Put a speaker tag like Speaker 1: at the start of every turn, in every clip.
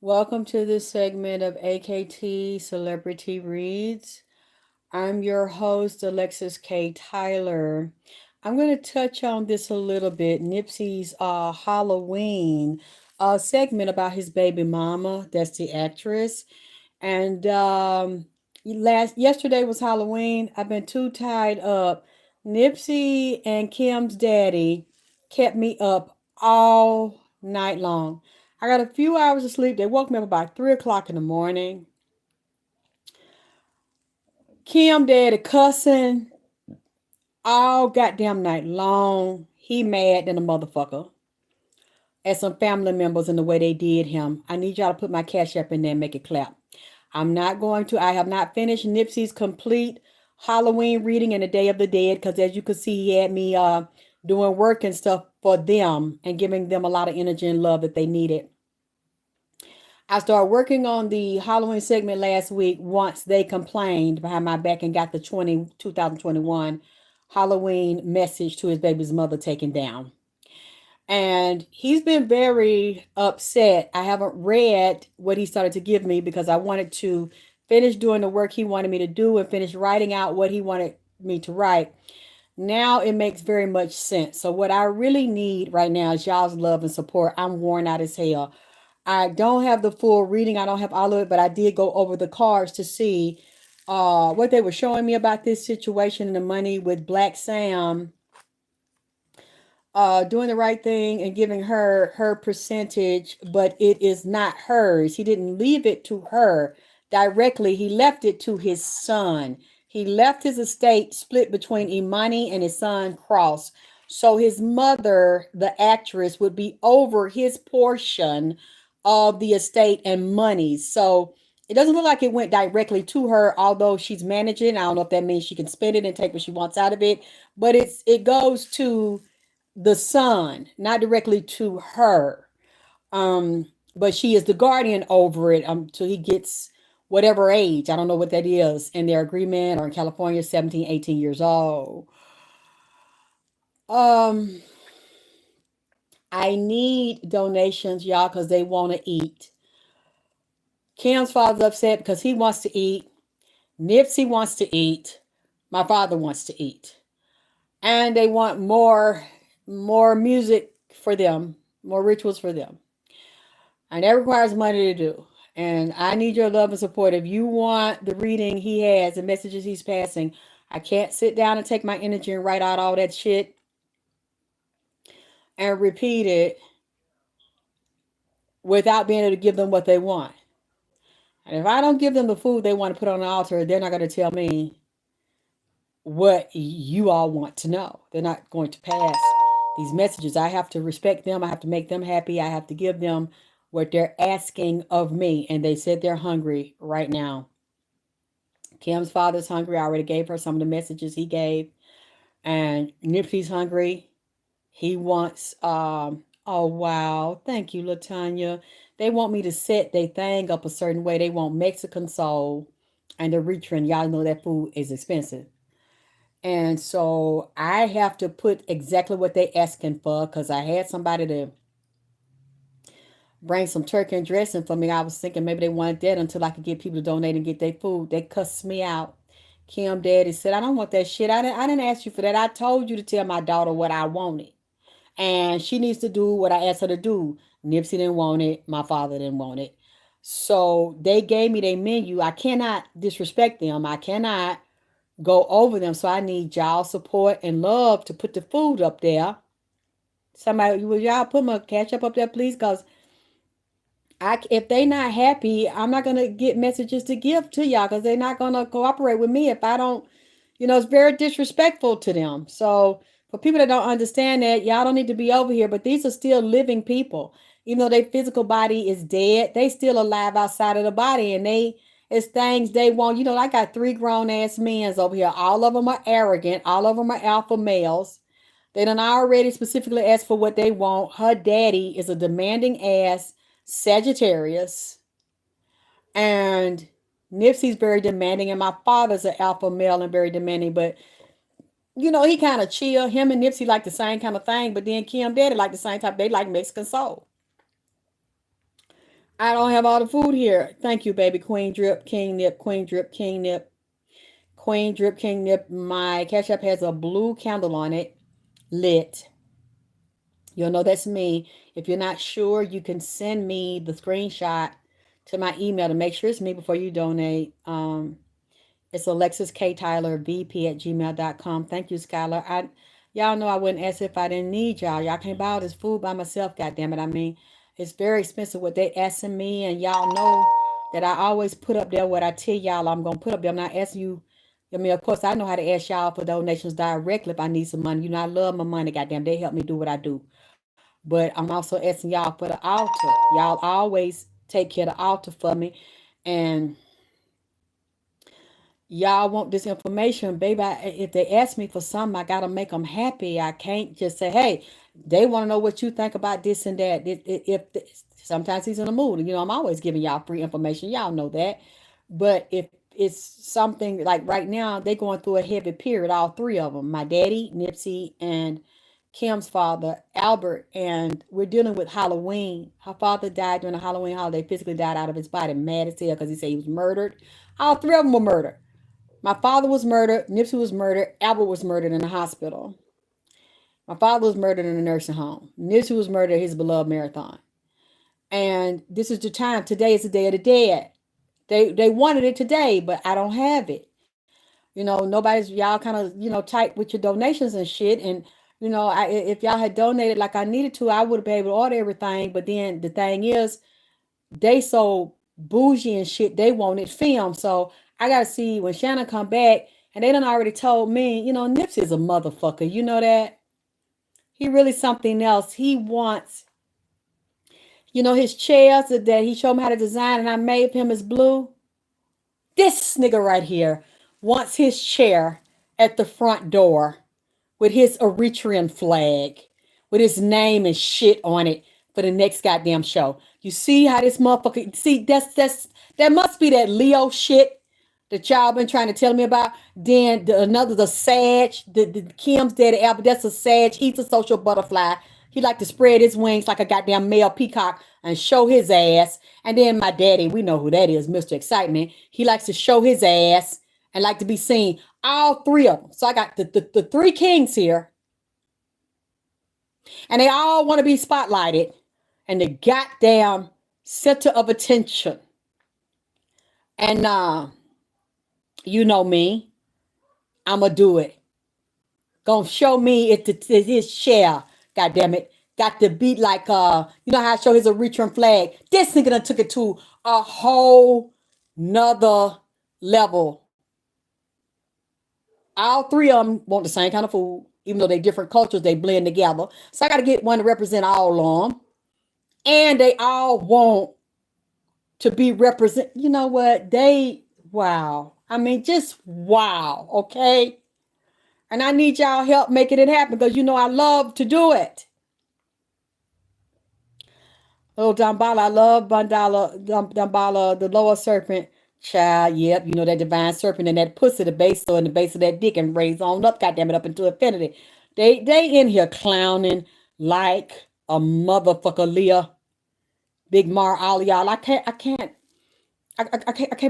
Speaker 1: Welcome to this segment of AKT Celebrity Reads. I'm your host, Alexis K. Tyler. I'm going to touch on this a little bit. Nipsey's Halloween segment about his baby mama, that's the actress. And yesterday was Halloween. I've been too tied up. Nipsey and Kim's daddy kept me up all night long. I got a few hours of sleep. They woke me up about 3 o'clock in the morning. Kim daddy cussing all goddamn night long. He mad than a motherfucker at some family members and the way they did him. I need y'all to put my cash up in there and make it clap. I have not finished Nipsey's complete Halloween reading and the Day of the Dead because as you can see, he had me doing work and stuff for them and giving them a lot of energy and love that they needed. I started working on the Halloween segment last week once they complained behind my back and got the 2021 Halloween message to his baby's mother taken down. And he's been very upset. I haven't read what he started to give me because I wanted to finish doing the work he wanted me to do and finish writing out what he wanted me to write. Now it makes very much sense. So what I really need right now is y'all's love and support. I'm worn out as hell. I don't have the full reading. I don't have all of it, but I did go over the cards to see what they were showing me about this situation and the money with Black Sam doing the right thing and giving her percentage, but it is not hers. He didn't leave it to her directly. He left it to his son. He left his estate split between Imani and his son Cross. So his mother, the actress, would be over his portion of the estate and money. So it doesn't look like it went directly to her, although she's managing. I don't know if that means she can spend it and take what she wants out of it, but it goes to the son, not directly to her. But she is the guardian over it till he gets whatever age. I don't know what that is in their agreement or in California, 17, 18 years old. Um, I need donations, y'all, because they want to eat. Kim's father's upset because he wants to eat. Nipsey wants to eat. My father wants to eat. And they want more music for them, more rituals for them. And that requires money to do. And I need your love and support. If you want the reading he has, the messages he's passing, I can't sit down and take my energy and write out all that shit and repeat it without being able to give them what they want. And if I don't give them the food they want to put on the altar, they're not going to tell me what you all want to know. They're not going to pass these messages. I have to respect them. I have to make them happy. I have to give them what they're asking of me. And they said they're hungry right now. Kim's father's hungry. I already gave her some of the messages he gave. And Nipsey's hungry. He wants, oh, wow. Thank you, Latanya. They want me to set their thing up a certain way. They want Mexican soul and the retrend. Y'all know that food is expensive. And so I have to put exactly what they asking for because I had somebody to bring some turkey and dressing for me. I was thinking maybe they wanted that until I could get people to donate and get their food. They cussed me out. Kim daddy said, I don't want that shit. I didn't ask you for that. I told you to tell my daughter what I wanted. And she needs to do what I asked her to do. Nipsey didn't want it. My father didn't want it. So they gave me their menu. I cannot disrespect them. I cannot go over them. So I need y'all support and love to put the food up there. Somebody, will y'all put my cash up there, please? Because if they not happy, I'm not gonna get messages to give to y'all because they're not gonna cooperate with me if I don't. It's very disrespectful to them. So for people that don't understand that, y'all don't need to be over here. But these are still living people, even though their physical body is dead. They still alive outside of the body, and it's things they want. I got 3 grown ass men over here. All of them are arrogant. All of them are alpha males. They done already specifically asked for what they want. Her daddy is a demanding ass Sagittarius. And Nipsey's very demanding. And my father's an alpha male and very demanding. But, he kind of chill. Him and Nipsey like the same kind of thing. But then Kim Daddy like the same type. They like Mexican soul. I don't have all the food here. Thank you, baby. Queen Drip, King Nip, Queen Drip, King Nip, Queen Drip, King Nip. My Cash App has a blue candle on it, lit. You'll know that's me. If you're not sure, you can send me the screenshot to my email to make sure it's me before you donate. It's Alexis K. Tyler, VP at gmail.com. Thank you, Skylar. Y'all know I wouldn't ask if I didn't need y'all. Y'all can't buy all this food by myself, goddammit. I mean, it's very expensive what they asking me, and y'all know that I always put up there what I tell y'all I'm gonna put up there. I'm not asking you. I mean, of course, I know how to ask y'all for donations directly if I need some money. You know, I love my money, goddamn. They help me do what I do. But I'm also asking y'all for the altar. Y'all always take care of the altar for me. And y'all want this information, baby. If they ask me for something, I gotta make them happy. I can't just say, "Hey, they want to know what you think about this and that." If sometimes he's in the mood, you know, I'm always giving y'all free information. Y'all know that. But if it's something like right now, they're going through a heavy period. All three of them, my daddy, Nipsey, and Kim's father, Albert, and we're dealing with Halloween. Her father died during the Halloween holiday. Physically died out of his body, mad as hell because he said he was murdered. All three of them were murdered. My father was murdered. Nipsey was murdered. Albert was murdered in the hospital. My father was murdered in a nursing home. Nipsey was murdered at his beloved marathon. And this is the time. Today is the day of the dead. They wanted it today, but I don't have it. You know, nobody's y'all kind of tight with your donations and shit. And if y'all had donated like I needed to, I would have been able to order everything. But then the thing is, they so bougie and shit, they wanted film. So I gotta see when Shannon come back, and they done already told me, Nipsey's a motherfucker. You know that? He really something else. He wants, his chairs that he showed me how to design and I made him is blue. This nigga right here wants his chair at the front door with his Eritrean flag, with his name and shit on it for the next goddamn show. You see how this motherfucker? See, that must be that Leo shit that y'all been trying to tell me about. Then the Sag, the Kim's daddy Albert. That's a Sag. He's a social butterfly. He like to spread his wings like a goddamn male peacock and show his ass. And then my daddy, we know who that is, Mr. Excitement. He likes to show his ass and like to be seen. All three of them. So I got the three kings here. And they all want to be spotlighted. And the goddamn center of attention. And you know me. I'ma do it. Gonna show me it's his share. God damn it. Got to beat like you know how I show his Eritrean flag. This nigga done took it to a whole nother level. All three of them want the same kind of food, even though they different cultures, they blend together. So I got to get one to represent all of them. And they all want to be represent. You know what? Wow. I mean, just wow. Okay. And I need y'all help making it happen because I love to do it. Little Dambala, I love Dambala, the lower serpent. Child, yep, that divine serpent and that pussy, the base, so in the base of that dick and raise on up, goddamn it, up into infinity. They in here clowning like a motherfucker, Leah. Big Mar, all y'all. I can't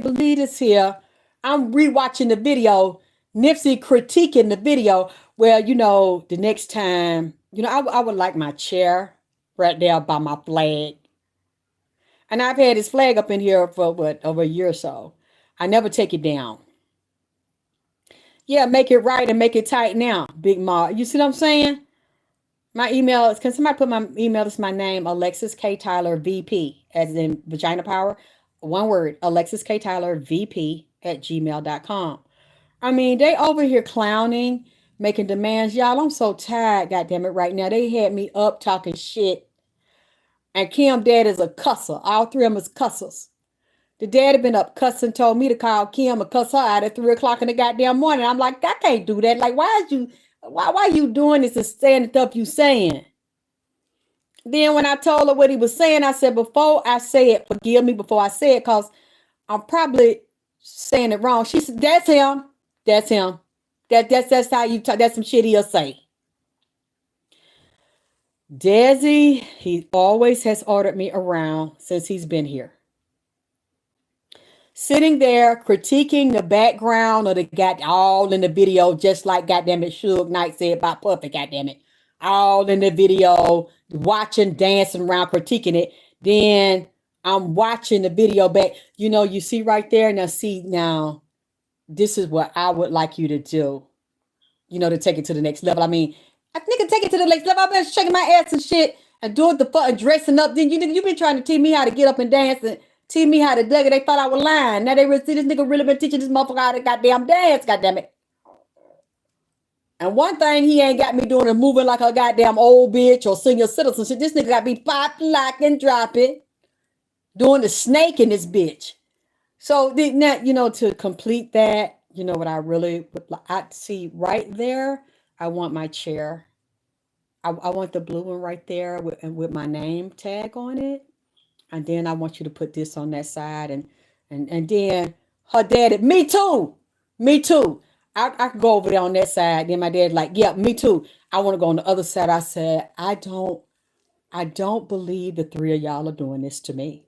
Speaker 1: believe this here. I'm rewatching the video, Nipsey critiquing the video. Well, the next time, I would like my chair right there by my flag. And I've had his flag up in here for over a year or so. I never take it down. Yeah, make it right and make it tight now, Big Ma. You see what I'm saying? My email is, can somebody put my email? It's my name, Alexis K. Tyler, VP, as in vagina power. One word, Alexis K. Tyler, VP at gmail.com. I mean, they over here clowning, making demands. Y'all, I'm so tired, goddamn it, right now. They had me up talking shit. And Kim dad is a cusser. All three of them is cussers. The dad had been up cussing, told me to call Kim and cuss her out at 3 o'clock in the goddamn morning. I'm like, I can't do that. Like, why you doing this and saying the stuff you saying? Then when I told her what he was saying, I said, before I say it, forgive me before I say it, because I'm probably saying it wrong. She said, that's him. That's him. That's how you talk. That's some shit he'll say. Desi, he always has ordered me around since he's been here. Sitting there critiquing the background of the got all in the video, just like goddamn it, Suge Knight said about Puffy, goddamn it. All in the video, watching, dancing around, critiquing it. Then I'm watching the video back. You know, you see right there. Now, see, now, this is what I would like you to do, you know, to take it to the next level. I mean, I think I take it to the next level. I've been shaking my ass and shit and doing the fuck and dressing up. Then you been trying to teach me how to get up and dance and teach me how to dug it. They thought I was lying. Now they really see this nigga really been teaching this motherfucker how to goddamn dance, goddamn it. And one thing he ain't got me doing is moving like a goddamn old bitch or senior citizen shit. This nigga got me pop, lock, and drop it. Doing the snake in this bitch. So now, you know, to complete that, you know what I really would like, I see right there, I want my chair. I want the blue one right there with my name tag on it. And then I want you to put this on that side and then her daddy, me too. Me too. I could go over there on that side. Then my dad like, yeah, me too. I want to go on the other side. I said, I don't believe the three of y'all are doing this to me.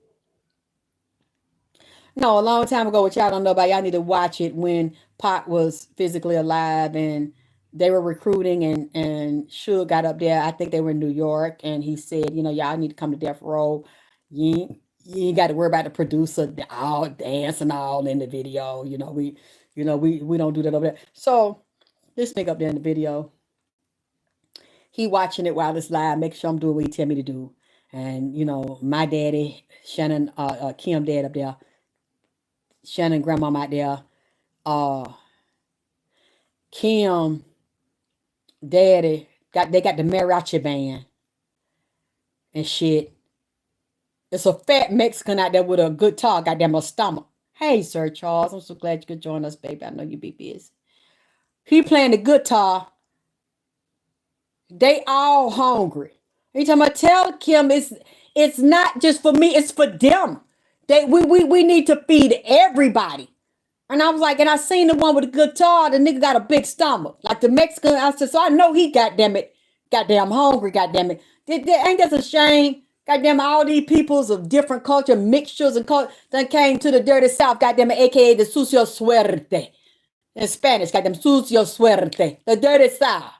Speaker 1: No, a long time ago, which y'all don't know about, y'all need to watch it when Pac was physically alive and they were recruiting and Suge got up there. I think they were in New York and he said, you know, y'all need to come to Death Row. You ain't got to worry about the producer all dancing all in the video. We don't do that over there. So this nigga up there in the video, he watching it while it's live, make sure I'm doing what he tell me to do. And you know, my daddy, Shannon, Kim dad up there, Shannon grandmom out there, uh Kim daddy they got the mariachi band and shit. It's a fat Mexican out there with a guitar, goddamn a stomach. Hey, Sir Charles, I'm so glad you could join us, baby. I know you be busy. He playing the guitar. They all hungry. He talking about tell Kim it's not just for me, it's for them. We need to feed everybody. And I was like, and I seen the one with the guitar, the nigga got a big stomach. Like the Mexican, I said, so I know he goddamn hungry, goddamn it. Ain't that a shame? Goddamn all these peoples of different culture, mixtures and culture that came to the dirty South, goddamn it, aka the sucio suerte. In Spanish, goddamn sucio suerte. The dirty South.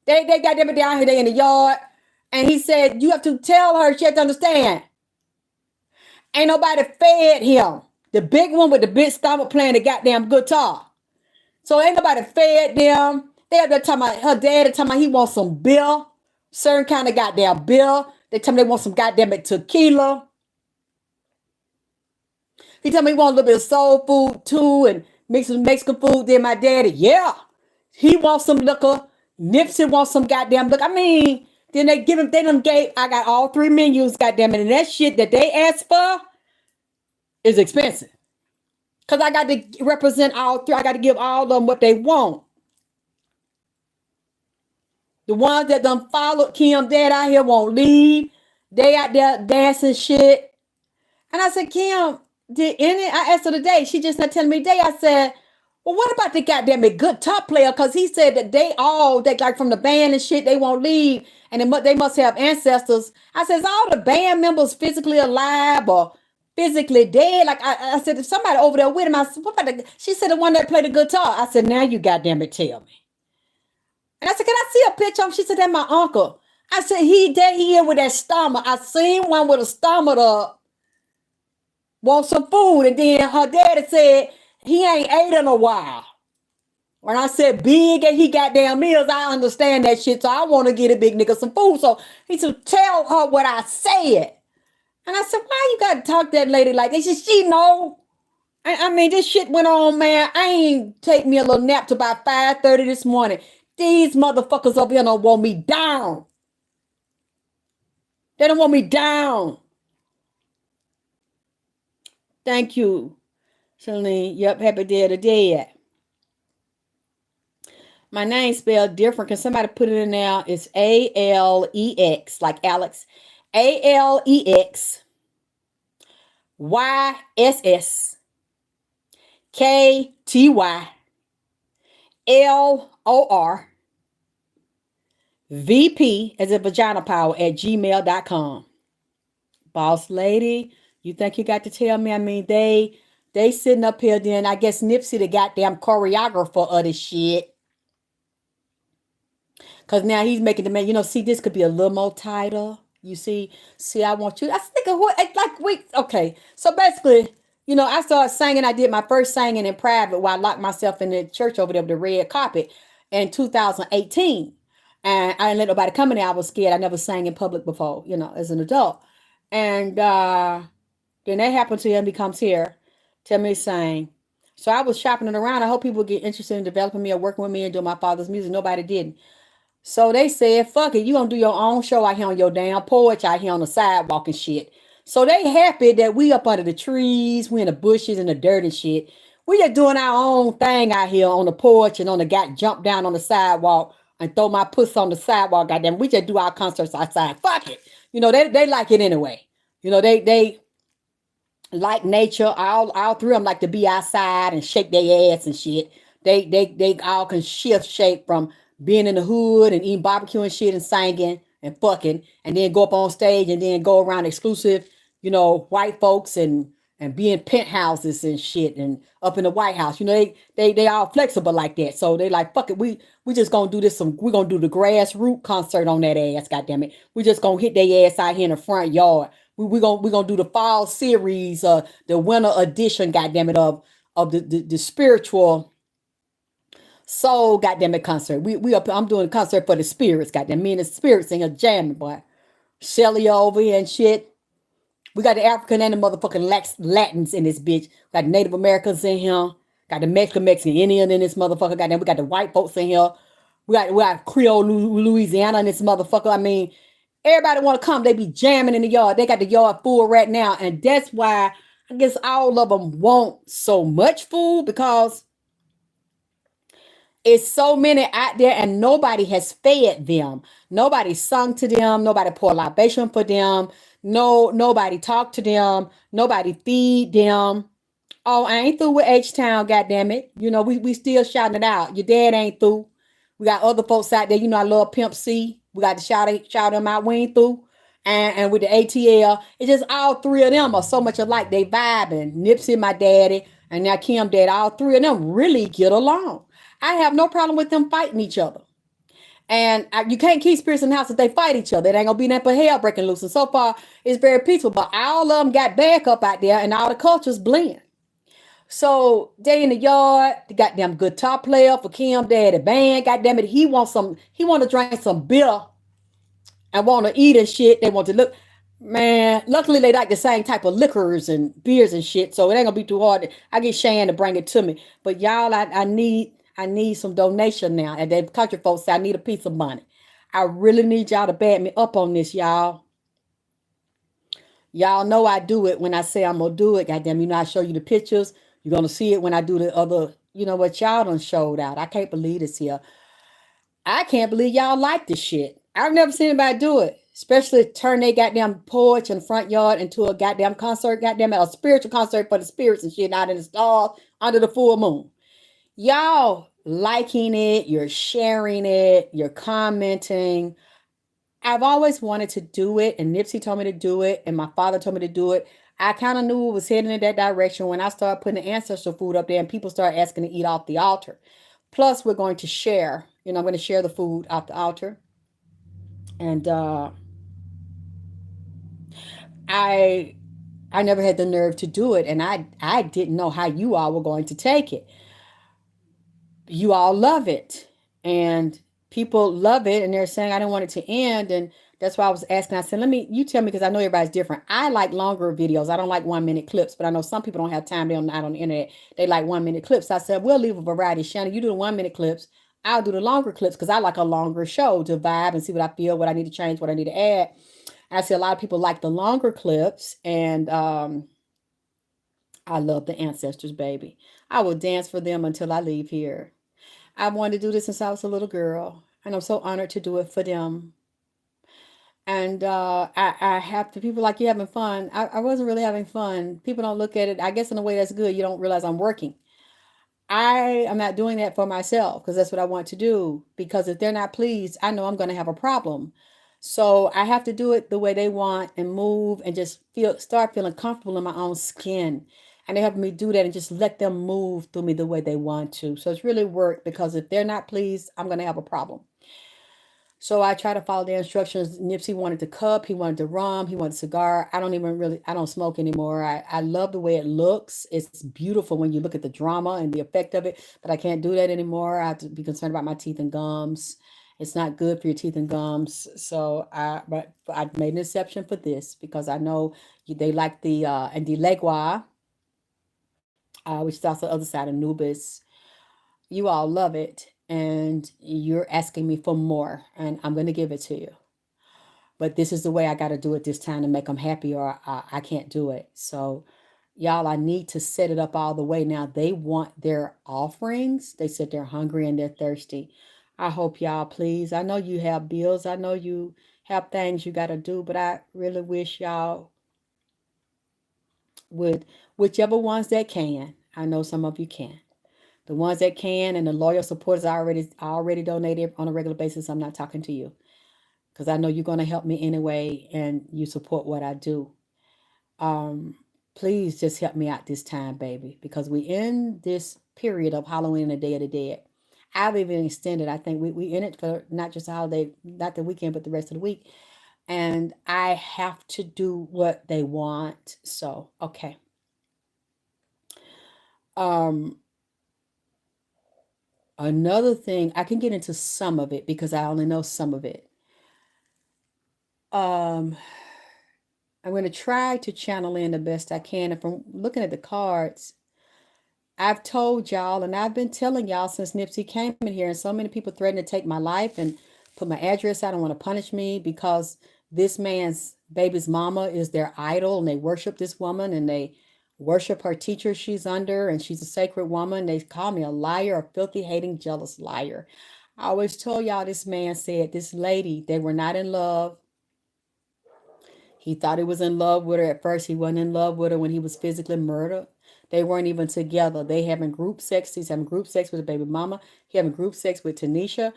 Speaker 1: They goddamn it down here, they in the yard. And he said, you have to tell her she has to understand. Ain't nobody fed him. The big one with the big stomach playing the goddamn guitar. So ain't nobody fed them. They up there talking about her dad talking about he wants some beer. Certain kind of goddamn beer. They tell me they want some goddamn tequila. He tell me he want a little bit of soul food too and mix some Mexican food. Then my daddy, yeah. He wants some liquor. Nipsey wants some goddamn liquor. I mean, then they done gave, I got all three menus, goddamn it. And that shit that they asked for is expensive. Because I got to represent all three. I got to give all of them what they want. The ones that done followed Kim dad out here won't leave. They out there dancing shit. And I said, Kim, I asked her today. She just not telling me today. I said, well, what about the goddamn good top player? Because he said that they like from the band and shit, they won't leave. And they must have ancestors. I said, is all the band members physically alive or physically dead? Like I said, if somebody over there with him, I said, what about she said the one that played the guitar. I said, now you goddamn it tell me. And I said, can I see a picture of him? She said, that's my uncle. I said, he here with that stomach. I seen one with a stomach up. Want some food. And then her daddy said, he ain't ate in a while. When I said big and he goddamn meals, I understand that shit. So I want to get a big nigga some food. So he said, tell her what I said. And I said, why you got to talk to that lady like that? She know. I mean, this shit went on, man. I ain't take me a little nap till about 5:30 this morning. These motherfuckers up here don't want me down. They don't want me down. Thank you, Celine. Yep, happy day of the dead. My name spelled different. Can somebody put it in there? It's Alex, like Alex. Alex YSS KTY LOR VP as a vagina power at gmail.com. Boss lady, you think you got to tell me? I mean, they sitting up here, then I guess Nipsey the goddamn choreographer of this shit. Cause now he's making the man, see, this could be a little more tighter. You see, I want you. I think of what like wait, okay. So basically, I started singing. I did my first singing in private while I locked myself in the church over there with the red carpet in 2018. And I didn't let nobody come in there. I was scared. I never sang in public before, as an adult. And then that happened to him. He comes here, tell me to sing. So I was shopping it around. I hope people get interested in developing me or working with me and doing my father's music. Nobody did. So they said, fuck it, you gonna do your own show out here on your damn porch out here on the sidewalk and shit. So they happy that we up under the trees, we in the bushes and the dirt and shit. We just doing our own thing out here on the porch and on the got jump down on the sidewalk and throw my puss on the sidewalk. Goddamn, we just do our concerts outside. Fuck it. They like it anyway. They like nature. All three of them like to be outside and shake their ass and shit. They all can shift shape from being in the hood and eating barbecue and shit and singing and fucking and then go up on stage and then go around exclusive, white folks and be in penthouses and shit and up in the White House. They all flexible like that. So they like, fuck it, we just gonna do we're gonna do the grassroots concert on that ass, goddamn it. We just gonna hit their ass out here in the front yard. We gonna do the fall series, the winter edition, goddamn it, of the spiritual soul, goddamn it, concert. We up. I'm doing a concert for the spirits, goddamn. Me and the spirits in here jamming, boy. Shelly over here and shit. We got the African and the motherfucking Latins in this bitch. Got the Native Americans in here. Got the Mexican Indian in this motherfucker. Goddamn, we got the white folks in here. We got Creole Louisiana in this motherfucker. I mean, everybody want to come. They be jamming in the yard. They got the yard full right now, and that's why I guess all of them want so much food because it's so many out there and nobody has fed them. Nobody sung to them. Nobody poured libation for them. Nobody talked to them. Nobody feed them. Oh, I ain't through with H-Town, goddammit. We still shouting it out. Your dad ain't through. We got other folks out there. I love Pimp C. We got to shout them out. We ain't through. And with the ATL, it's just all three of them are so much alike. They vibing. Nipsey, my daddy, and now Kim daddy. All three of them really get along. I have no problem with them fighting each other. And you can't keep spirits in the house if they fight each other. It ain't gonna be nothing but hell breaking loose. And so far, it's very peaceful. But all of them got backup out there, and all the cultures blend. So they in the yard, the goddamn guitar player for Kim Daddy band. Goddamn it, he want to drink some beer and want to eat and shit. They want to look. Man, luckily they like the same type of liquors and beers and shit. So it ain't gonna be too hard. I get Shan to bring it to me. But y'all, I need some donation now. And the country folks say I need a piece of money. I really need y'all to back me up on this, y'all. Y'all know I do it when I say I'm gonna do it. Goddamn, I show you the pictures. You're gonna see it when I do the other, what y'all done showed out. I can't believe this here. I can't believe y'all like this shit. I've never seen anybody do it. Especially turn their goddamn porch and front yard into a goddamn concert, goddamn a spiritual concert for the spirits and shit out in the stars under the full moon. Y'all liking it, you're sharing it, you're commenting. I've always wanted to do it, and Nipsey told me to do it, and my father told me to do it. I kind of knew it was heading in that direction when I started putting the ancestral food up there and people started asking to eat off the altar. Plus, we're going to share. I'm going to share the food off the altar. And I never had the nerve to do it, and I didn't know how you all were going to take it. You all love it, and people love it, and they're saying I didn't want it to end, and that's why I was asking. I said, you tell me, because I know everybody's different. I like longer videos. I don't like 1-minute clips, but I know some people don't have time. They're not on the internet. They like 1-minute clips. I said, we'll leave a variety. Shannon, you do the 1-minute clips. I'll do the longer clips because I like a longer show to vibe and see what I feel, what I need to change, what I need to add. And I see a lot of people like the longer clips, and I love the ancestors, baby. I will dance for them until I leave here. I wanted to do this since I was a little girl, and I'm so honored to do it for them. And I have to, people like, you having fun. I wasn't really having fun. People don't look at it, I guess in a way that's good. You don't realize I'm working. I am not doing that for myself because that's what I want to do. Because if they're not pleased, I know I'm going to have a problem. So I have to do it the way they want and move and just start feeling comfortable in my own skin. And they help me do that and just let them move through me the way they want to. So it's really work because if they're not pleased, I'm going to have a problem. So I try to follow the instructions. Nipsey wanted the cup, he wanted the rum, he wanted a cigar. I don't smoke anymore. I love the way it looks. It's beautiful when you look at the drama and the effect of it, but I can't do that anymore. I have to be concerned about my teeth and gums. It's not good for your teeth and gums. But I made an exception for this because I know they like and the legua, which is also the other side of Nubis. You all love it, and you're asking me for more, and I'm going to give it to you. But this is the way I got to do it this time to make them happy, or I can't do it. So, y'all, I need to set it up all the way. Now, they want their offerings. They said they're hungry and they're thirsty. I hope y'all, please. I know you have bills. I know you have things you got to do, but I really wish y'all would, whichever ones that can. I know some of you can. The ones that can and the loyal supporters I already donated on a regular basis. I'm not talking to you because I know you're going to help me anyway and you support what I do. Um, Please just help me out this time, baby, because we in this period of Halloween and the Day of the Dead. I've even extended. I think we in it for not just the holiday, not the weekend, but the rest of the week. And I have to do what they want. So, okay. Um, Another thing, I can get into some of it because I only know some of it. Um, I'm going to try to channel in the best I can. And from looking at the cards, I've told y'all, and I've been telling y'all since Nipsey came in here, and so many people threatened to take my life and put my address out and want to punish me because this man's baby's mama is their idol, and they worship this woman and they worship her teacher she's under, and she's a sacred woman. They call me a liar, a filthy, hating, jealous liar. I always told y'all this man said this lady, they were not in love. He thought he was in love with her at first. He wasn't in love with her when he was physically murdered. They weren't even together. They having group sex. He's having group sex with a baby mama. He having group sex with Tanisha.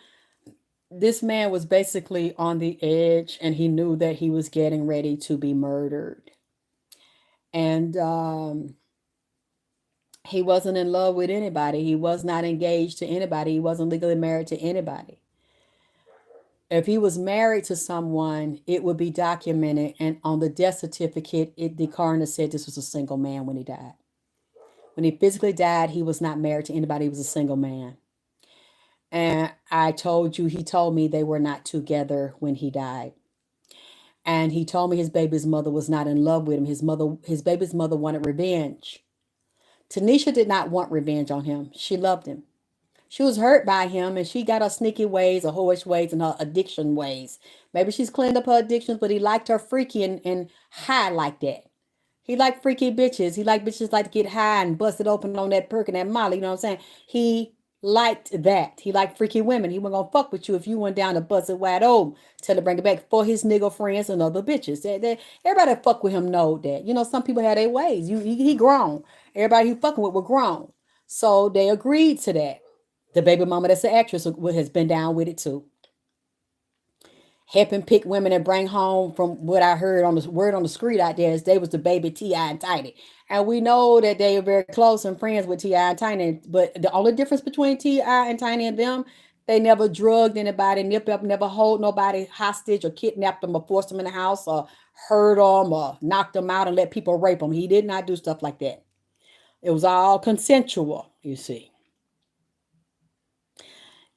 Speaker 1: This man was basically on the edge, and he knew that he was getting ready to be murdered. And he wasn't in love with anybody. He was not engaged to anybody. He wasn't legally married to anybody. If he was married to someone, it would be documented. And on the death certificate, the coroner said this was a single man when he died. When he physically died, he was not married to anybody. He was a single man. And I told you, he told me they were not together when he died. And he told me his baby's mother was not in love with him. His baby's mother wanted revenge. Tanisha did not want revenge on him. She loved him. She was hurt by him, and she got her sneaky ways, her whorish ways, and her addiction ways. Maybe she's cleaned up her addictions, but he liked her freaky and high like that. He liked freaky bitches. He liked bitches like to get high and bust it open on that perk and that molly. You know what I'm saying? He liked that. He liked freaky women. He wasn't gonna fuck with you if you went down to bust it wide open. Tell to bring it back for his nigga friends and other bitches. Everybody that fuck with him know that. You know, some people have their ways. He grown. Everybody he fucking with were grown. So they agreed to that. The baby mama that's an actress has been down with it too. Helping pick women and bring home, from what I heard on the word on the street out there, is they was the baby T.I. and Tiny. And we know that they are very close and friends with T.I. and Tiny. But the only difference between T.I. and Tiny and them, they never drugged anybody, nipped up, never hold nobody hostage or kidnapped them or forced them in the house or hurt them or knocked them out and let people rape them. He did not do stuff like that. It was all consensual, you see.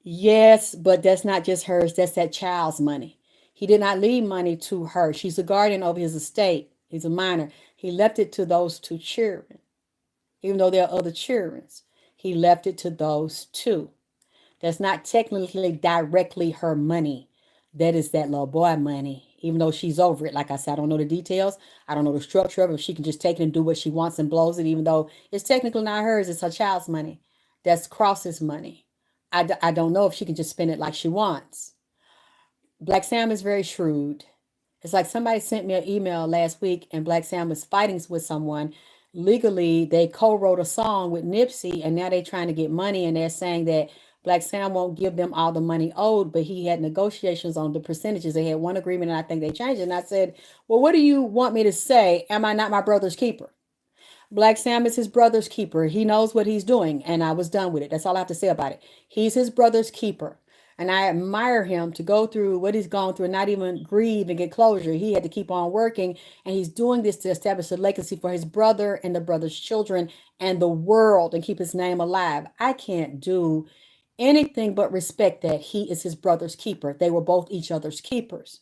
Speaker 1: Yes, but that's not just hers, that's that child's money. He did not leave money to her. She's a guardian over his estate. He's a minor. He left it to those two children, even though there are other children. He left it to those two. That's not technically directly her money. That is that little boy money, even though she's over it. Like I said, I don't know the details. I don't know the structure of it. If she can just take it and do what she wants and blows it, even though it's technically not hers, it's her child's money. That's Cross's money. I don't know if she can just spend it like she wants. Black Sam is very shrewd. It's like somebody sent me an email last week, and Black Sam was fighting with someone, legally they co-wrote a song with Nipsey, and now they're trying to get money, and they're saying that Black Sam won't give them all the money owed, but he had negotiations on the percentages. They had one agreement, and I think they changed it. And I said, well, what do you want me to say? Am I not my brother's keeper? Black Sam is his brother's keeper. He knows what he's doing, and I was done with it. That's all I have to say about it. He's his brother's keeper. And I admire him to go through what he's gone through and not even grieve and get closure. He had to keep on working, and he's doing this to establish a legacy for his brother and the brother's children and the world and keep his name alive. I can't do anything but respect that he is his brother's keeper. They were both each other's keepers.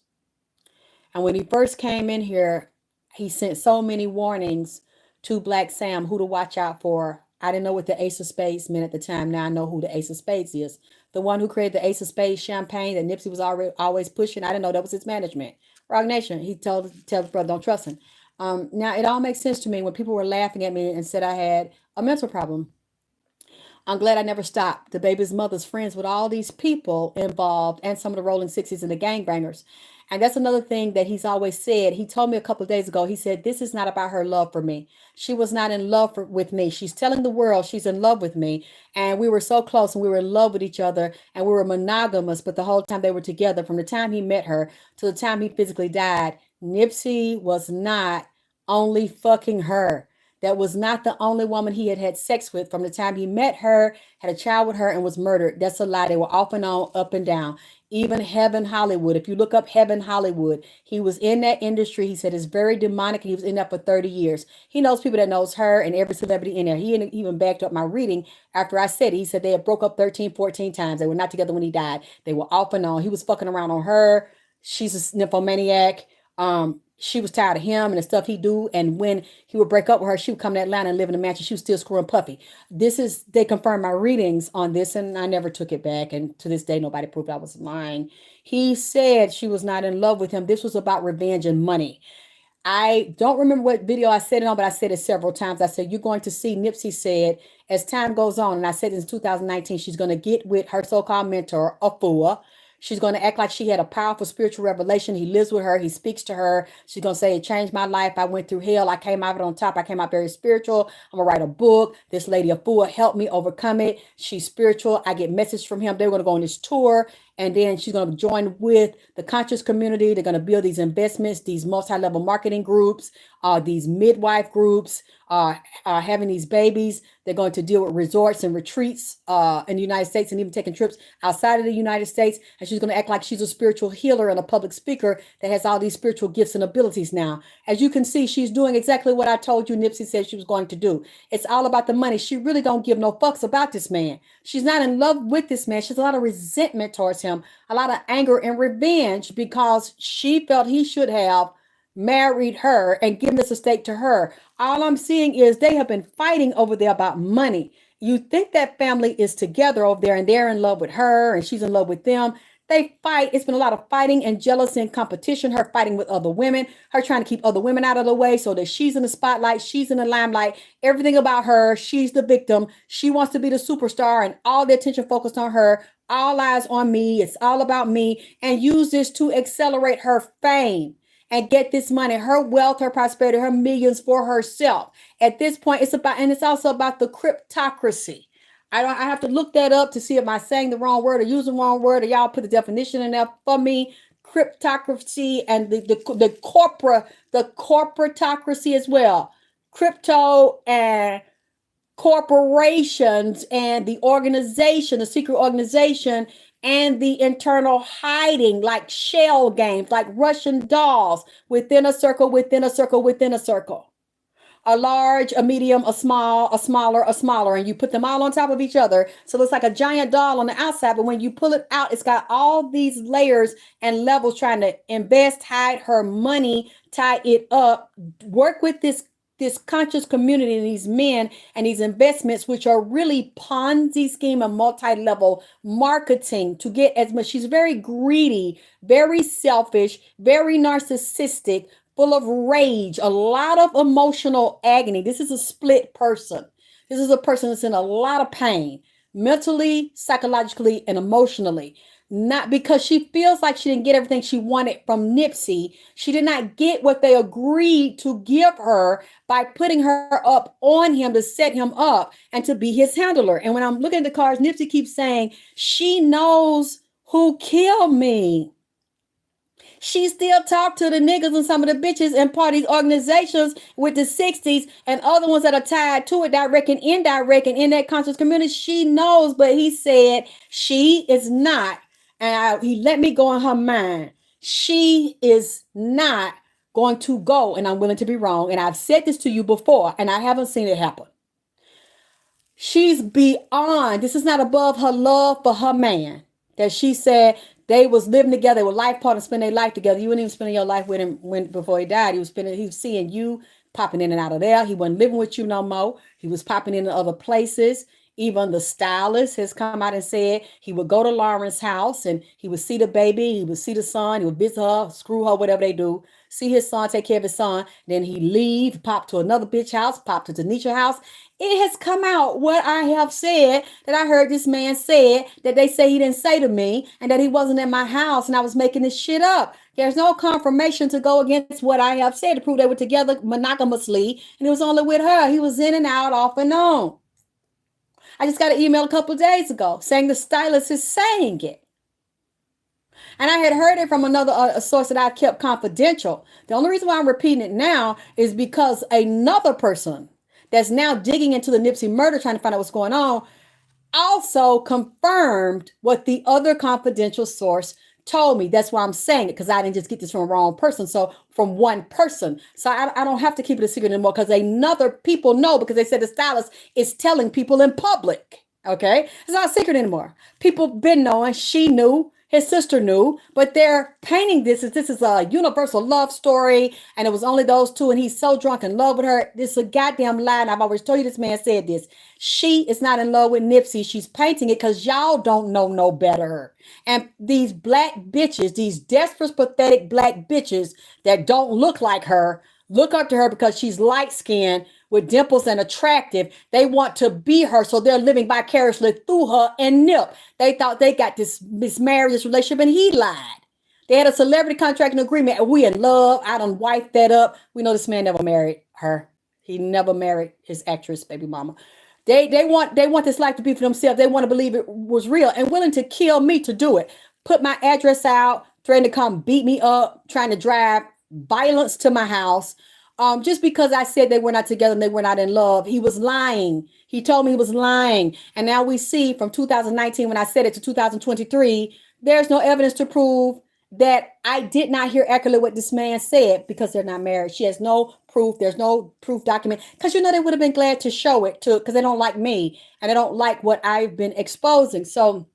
Speaker 1: And when he first came in here, he sent so many warnings to Black Sam who to watch out for. I didn't know what the Ace of Spades meant at the time. Now I know who the Ace of Spades is. The one who created the Ace of Spades champagne that Nipsey was already always pushing. I didn't know that was his management. Rock Nation. He told his brother, don't trust him. Now it all makes sense to me when people were laughing at me and said I had a mental problem. I'm glad I never stopped. The baby's mother's friends with all these people involved and some of the Rolling Sixties and the gangbangers. And that's another thing that he's always said. He told me a couple of days ago, he said, this is not about her love for me. She was not in love with me. She's telling the world she's in love with me. And we were so close and we were in love with each other and we were monogamous. But the whole time they were together, from the time he met her to the time he physically died, Nipsey was not only fucking her. That was not the only woman he had had sex with from the time he met her, had a child with her, and was murdered. That's a lie. They were off and on, up and down. Even Heaven Hollywood. If you look up Heaven Hollywood, he was in that industry. He said it's very demonic. He was in that for 30 years. He knows people that knows her and every celebrity in there. He even backed up my reading after I said it. He said they had broke up 13, 14 times. They were not together when he died. They were off and on. He was fucking around on her. She's a nymphomaniac. She was tired of him and the stuff he do. And when he would break up with her, she would come to Atlanta and live in a mansion. She was still screwing Puffy. They confirmed my readings on this and I never took it back. And to this day, nobody proved I was lying. He said she was not in love with him. This was about revenge and money. I don't remember what video I said it on, but I said it several times. I said, you're going to see, Nipsey said, as time goes on, and I said in 2019, she's going to get with her so-called mentor, Afua. She's going to act like she had a powerful spiritual revelation. He lives with her. He speaks to her. She's going to say, it changed my life. I went through hell. I came out of it on top. I came out very spiritual. I'm going to write a book. This lady, Afua, helped me overcome it. She's spiritual. I get messages from him. They're going to go on this tour. And then she's going to join with the conscious community. They're going to build these investments, these multi-level marketing groups, these midwife groups, having these babies. They're going to deal with resorts and retreats in the United States and even taking trips outside of the United States. And she's going to act like she's a spiritual healer and a public speaker that has all these spiritual gifts and abilities now. As you can see, she's doing exactly what I told you Nipsey said she was going to do. It's all about the money. She really don't give no fucks about this man. She's not in love with this man. She has a lot of resentment towards him, a lot of anger and revenge because she felt he should have married her and given this estate to her. All I'm seeing is they have been fighting over there about money. You think that family is together over there and they're in love with her and she's in love with them. They fight. It's been a lot of fighting and jealousy and competition. Her fighting with other women, her trying to keep other women out of the way so that she's in the spotlight. She's in the limelight. Everything about her. She's the victim. She wants to be the superstar and all the attention focused on her. All eyes on me. It's all about me, and use this to accelerate her fame and get this money, her wealth, her prosperity, her millions for herself. At this point, it's about, and it's also about the cryptocracy. I have to look that up to see if I'm saying the wrong word or using the wrong word, or y'all put the definition in there for me. Cryptocracy and the corporatocracy as well. Crypto and corporations and the organization, the secret organization, and the internal hiding, like shell games, like Russian dolls, within a circle, within a circle, within a circle. A large, a medium, a small, a smaller, a smaller, and you put them all on top of each other. So it looks like a giant doll on the outside, but when you pull it out, it's got all these layers and levels trying to invest, hide her money, tie it up, work with this conscious community and these men and these investments, which are really Ponzi scheme and multi-level marketing to get as much. She's very greedy, very selfish, very narcissistic, full of rage, a lot of emotional agony. This is a split person. This is a person that's in a lot of pain, mentally, psychologically, and emotionally. Not because she feels like she didn't get everything she wanted from Nipsey. She did not get what they agreed to give her by putting her up on him to set him up and to be his handler. And when I'm looking at the cards, Nipsey keeps saying, she knows who killed me. She still talk to the niggas and some of the bitches and part of these organizations with the 60s and other ones that are tied to it, direct and indirect, and in that conscious community. She knows, but he said she is not. And he let me go on her mind. She is not going to go, and I'm willing to be wrong. And I've said this to you before, and I haven't seen it happen. She's beyond. This is not above her love for her man. That she said they was living together, they were life partners, spend their life together. You wouldn't even spend your life with him before he died. He was seeing you popping in and out of there. He wasn't living with you no more. He was popping in other places. Even the stylist has come out and said he would go to Lauren's house and he would see the baby, he would see the son, he would visit her, screw her, whatever they do. See his son, take care of his son. Then he leave, pop to another bitch house, pop to Tanisha house. It has come out what I have said, that I heard this man said, that they say he didn't say to me, and that he wasn't in my house and I was making this shit up. There's no confirmation to go against what I have said to prove they were together monogamously, and it was only with her. He was in and out, off and on. I just got an email a couple of days ago saying the stylist is saying it. And I had heard it from another source that I kept confidential. The only reason why I'm repeating it now is because another person that's now digging into the Nipsey murder, trying to find out what's going on, also confirmed what the other confidential source told me. That's why I'm saying it, because I didn't just get this from a wrong person. So from one person. So I don't have to keep it a secret anymore, because another people know, because they said the stylist is telling people in public. Okay. It's not a secret anymore. People been knowing. She knew. His sister knew, but they're painting this as this is a universal love story, and it was only those two, and he's so drunk in love with her. This is a goddamn lie, and I've always told you this man said this. She is not in love with Nipsey. She's painting it because y'all don't know no better. And these black bitches, these desperate, pathetic black bitches that don't look like her, look up to her because she's light-skinned with dimples and attractive. They want to be her, so they're living vicariously through her and Nip. They thought they got this marriage, this relationship, and he lied. They had a celebrity contract and agreement, and we in love. I done wiped that up. We know this man never married her. He never married his actress baby mama. They want this life to be for themselves. They want to believe it was real and willing to kill me to do it. Put my address out, threatening to come beat me up, trying to drive violence to my house. Just because I said they were not together and they were not in love. He was lying. He told me he was lying. And now we see from 2019, when I said it, to 2023, there's no evidence to prove that I did not hear accurately what this man said, because they're not married. She has no proof. There's no proof document, because they would have been glad to show it to, because they don't like me and they don't like what I've been exposing. So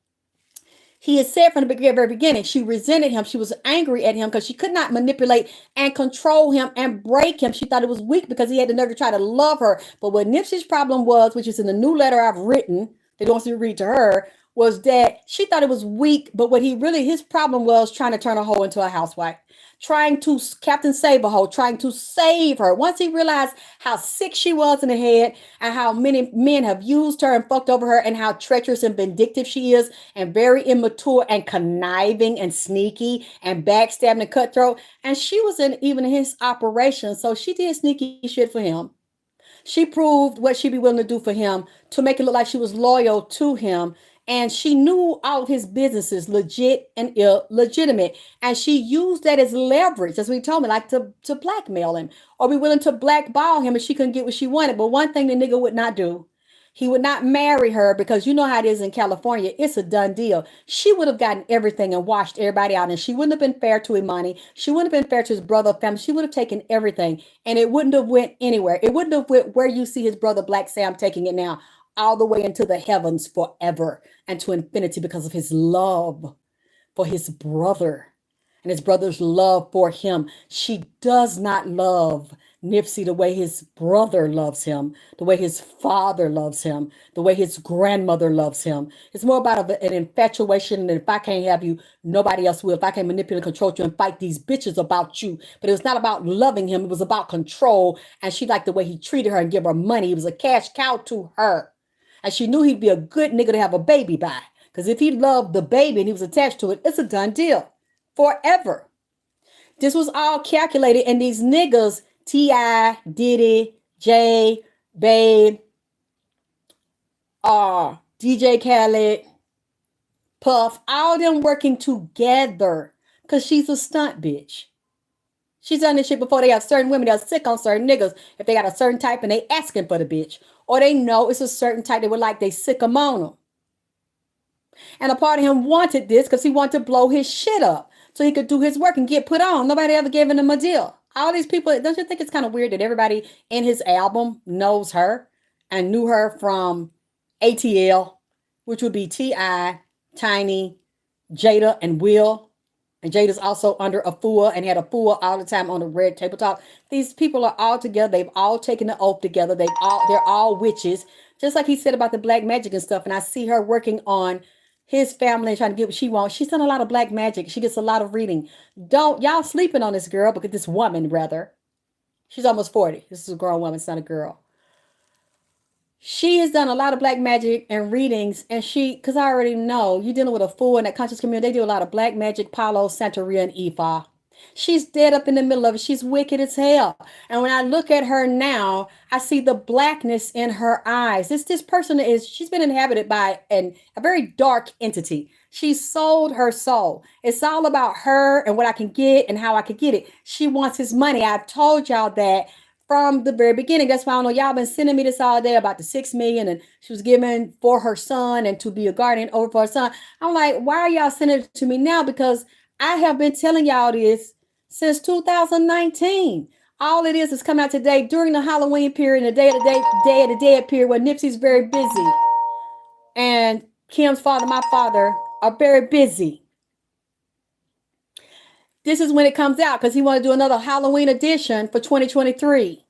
Speaker 1: he had said from the very beginning, she resented him. She was angry at him because she could not manipulate and control him and break him. She thought it was weak because he had the nerve to try to love her. But what Nipsey's problem was, which is in the new letter I've written, that wants to read to her, was that she thought it was weak. But what his problem was trying to turn a hoe into a housewife. Trying to Captain Save-A-Hoe, trying to save her. Once he realized how sick she was in the head and how many men have used her and fucked over her, and how treacherous and vindictive she is, and very immature and conniving and sneaky and backstabbing and cutthroat. And she was even in his operation. So she did sneaky shit for him. She proved what she'd be willing to do for him to make it look like she was loyal to him. And she knew all of his businesses, legit and illegitimate. And she used that as leverage, as we told me, like to blackmail him or be willing to blackball him if she couldn't get what she wanted. But one thing the nigga would not do, he would not marry her, because you know how it is in California. It's a done deal. She would have gotten everything and washed everybody out. And she wouldn't have been fair to Imani. She wouldn't have been fair to his brother family. She would have taken everything, and it wouldn't have went anywhere. It wouldn't have went where you see his brother Black Sam taking it now, all the way into the heavens forever and to infinity, because of his love for his brother and his brother's love for him. She does not love Nipsey the way his brother loves him, the way his father loves him, the way his grandmother loves him. It's more about an infatuation, and if I can't have you, nobody else will. If I can manipulate and control you and fight these bitches about you. But it was not about loving him. It was about control. And she liked the way he treated her and give her money. He was a cash cow to her. And she knew he'd be a good nigga to have a baby by, Because if he loved the baby and he was attached to it, it's a done deal forever. This was all calculated, and these niggas, T.I., Diddy, Jay, Babe, DJ Khaled, Puff, all them working together because she's a stunt bitch. She's done this shit before. They have certain women that are sick on certain niggas if they got a certain type and they asking for the bitch. Or they know it's a certain type they would like, they sick them on them. And a part of him wanted this because he wanted to blow his shit up so he could do his work and get put on. Nobody ever gave him a deal. All these people, don't you think it's kind of weird that everybody in his album knows her and knew her from ATL, which would be T.I., Tiny, Jada, and Will. And Jada's also under a fool and had a fool all the time on the red tabletop. These people are all together. They've all taken the oath together. They're all witches. Just like he said about the black magic and stuff. And I see her working on his family and trying to get what she wants. She's done a lot of black magic. She gets a lot of reading. Don't y'all sleeping on this girl, because this woman, rather. She's almost 40. This is a grown woman. It's not a girl. She has done a lot of black magic and readings, and because I already know you're dealing with a fool in that conscious community. They do a lot of black magic, Palo, Santeria, and Ifa. She's dead up in the middle of it. She's wicked as hell. And when I look at her now, I see the blackness in her eyes. This person she's been inhabited by a very dark entity. She sold her soul. It's all about her and what I can get and how I can get it. She wants his money. I've told y'all that from the very beginning. That's why I know y'all been sending me this all day about the 6 million and she was given for her son and to be a guardian over for her son. I'm like, why are y'all sending it to me now? Because I have been telling y'all this since 2019. All it is coming out today during the Halloween period and the Day of the Dead period where Nipsey's very busy and Kim's father, my father, are very busy. This is when it comes out because he want to do another Halloween edition for 2023.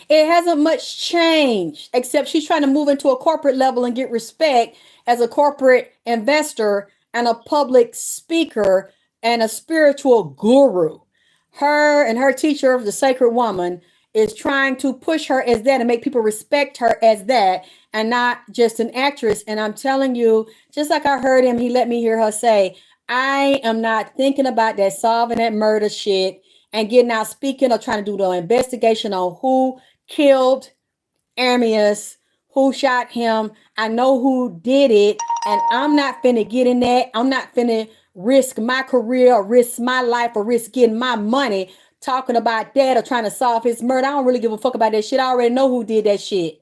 Speaker 1: It hasn't much changed, except she's trying to move into a corporate level and get respect as a corporate investor and a public speaker and a spiritual guru. Her and her teacher, the Sacred Woman, is trying to push her as that and make people respect her as that and not just an actress. And I'm telling you, just like I heard him, he let me hear her say, I am not thinking about that solving that murder shit and getting out speaking or trying to do the investigation on who killed Armius, who shot him. I know who did it, and I'm not finna get in that. I'm not finna risk my career or risk my life or risk getting my money talking about that or trying to solve his murder. I don't really give a fuck about that shit. I already know who did that shit.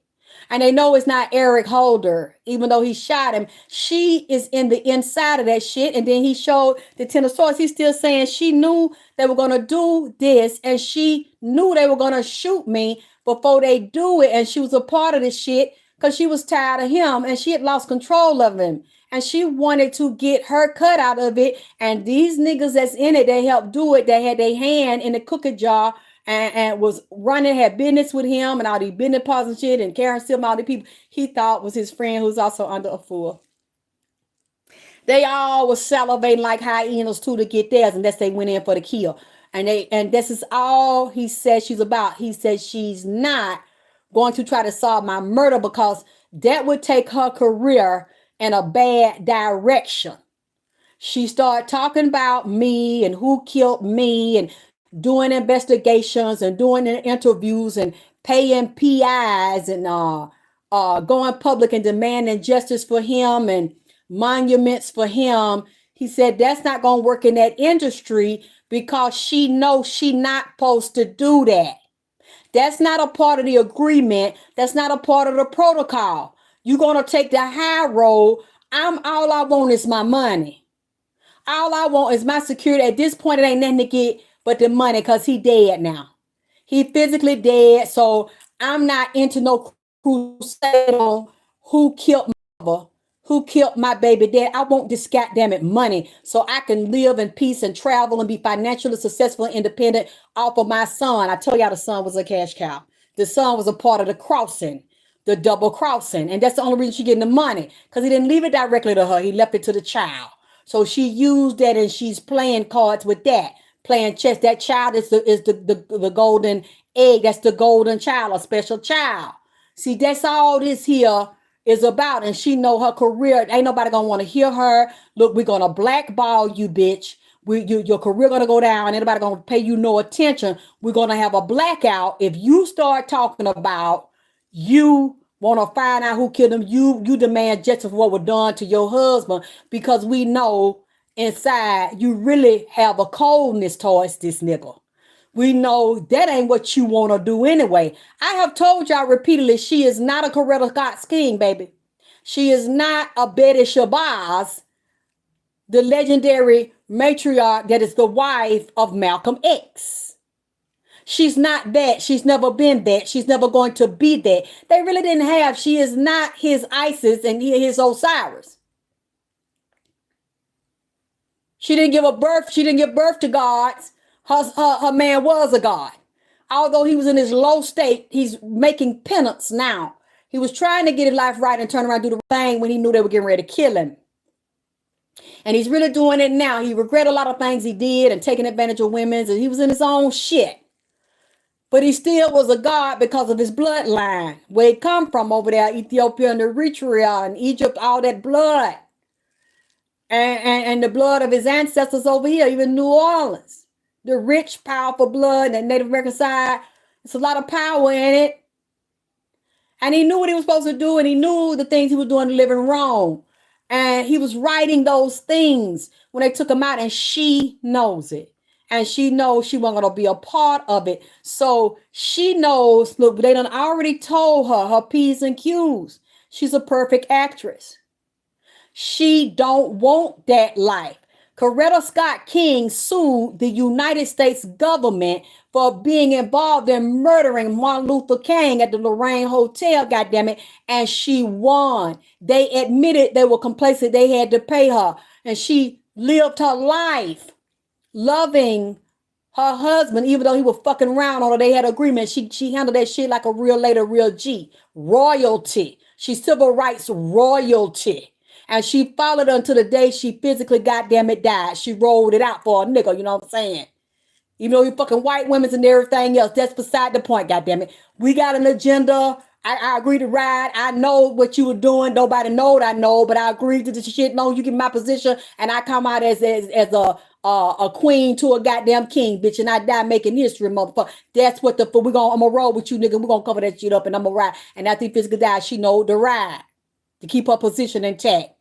Speaker 1: And they know it's not Eric Holder, even though he shot him. She is in the inside of that shit. And then he showed the Ten of Swords. He's still saying she knew they were going to do this. And she knew they were going to shoot me before they do it. And she was a part of this shit because she was tired of him. And she had lost control of him. And she wanted to get her cut out of it. And these niggas that's in it, they helped do it. They had their hand in the cookie jar. And was running, had business with him and all these business partners and shit, and Karen Silver, all the people he thought was his friend who's also under a fool. They all was salivating like hyenas too to get theirs, unless they went in for the kill. And this is all he says she's about. He says she's not going to try to solve my murder because that would take her career in a bad direction. She started talking about me and who killed me and doing investigations and doing interviews and paying PIs and going public and demanding justice for him and monuments for him. He said that's not going to work in that industry because she knows she not supposed to do that. That's not a part of the agreement. That's not a part of the protocol. You're going to take the high road. All I want is my money. All I want is my security. At this point, it ain't nothing to get but the money because he dead now. He physically dead. So I'm not into no crusade on who killed my mother, who killed my baby dad. I want this goddamn it money so I can live in peace and travel and be financially successful and independent off of my son. I told y'all the son was a cash cow. The son was a part of the crossing, the double crossing. And that's the only reason she's getting the money because he didn't leave it directly to her. He left it to the child. So she used that and she's playing cards with that. Playing chess. That child is the golden egg. That's the golden child, a special child. See, that's all this here is about, and she know her career. Ain't nobody gonna want to hear her. Look, we're gonna blackball you, bitch. Your career gonna go down. Ain't nobody gonna pay you no attention. We're gonna have a blackout if you start talking about you want to find out who killed him. You demand justice for what was done to your husband, because we know inside you really have a coldness towards this nigga. We know that ain't what you want to do anyway. I have told y'all repeatedly, she is not a Coretta Scott's king, baby. She is not a Betty Shabazz, the legendary matriarch that is the wife of Malcolm X. She's not that. She's never been that. She's never going to be that. They really didn't have. She is not his Isis and his Osiris. She didn't give a birth. She didn't give birth to gods. Her man was a god. Although he was in his low state, he's making penance now. He was trying to get his life right and turn around and do the thing when he knew they were getting ready to kill him. And he's really doing it now. He regret a lot of things he did and taking advantage of women. And he was in his own shit. But he still was a god because of his bloodline. Where he come from over there, Ethiopia and Eritrea and Egypt, all that blood. And the blood of his ancestors over here, even New Orleans. The rich, powerful blood that Native American side. It's a lot of power in it. And he knew what he was supposed to do, and he knew the things he was doing living wrong. And he was writing those things when they took him out, and she knows it. And she knows she wasn't going to be a part of it. So she knows, look, they done already told her P's and Q's. She's a perfect actress. She don't want that life. Coretta Scott King sued the United States government for being involved in murdering Martin Luther King at the Lorraine Hotel, goddammit, and she won. They admitted they were complacent. They had to pay her, and she lived her life loving her husband, even though he was fucking around on her. They had agreement. She handled that shit like a real lady, real G. Royalty. She's civil rights royalty. And she followed until the day she physically, goddamn it, died. She rolled it out for a nigga, you know what I'm saying? Even though you fucking white women and everything else, that's beside the point, goddamn it. We got an agenda. I agree to ride. I know what you were doing. Nobody know what I know, but I agree to this shit. No, you get my position, and I come out as a queen to a goddamn king, bitch, and I die making history, motherfucker. That's what I'm gonna roll with you, nigga. We're gonna cover that shit up, and I'm gonna ride. And after he physically died, she know the ride to keep her position intact.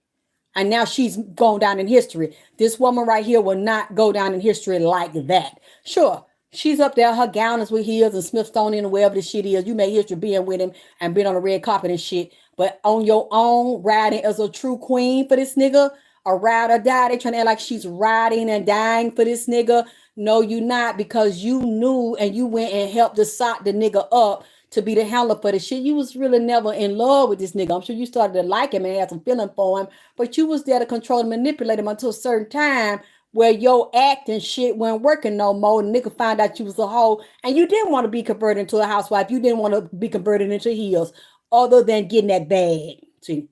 Speaker 1: And now she's gone down in history. This woman right here will not go down in history like that. Sure, she's up there. Her gown is with heels and Smithsonian and wherever the shit is. You made history being with him and being on the red carpet and shit. But on your own, riding as a true queen for this nigga, a ride or die. They trying to act like she's riding and dying for this nigga. No, you not, because you knew and you went and helped to sock the nigga up to be the handler for the shit. You was really never in love with this nigga. I'm sure you started to like him and had some feeling for him, but you was there to control and manipulate him until a certain time where your acting shit wasn't working no more. And nigga found out you was a hoe and you didn't want to be converted into a housewife. You didn't want to be converted into heels other than getting that bag. See,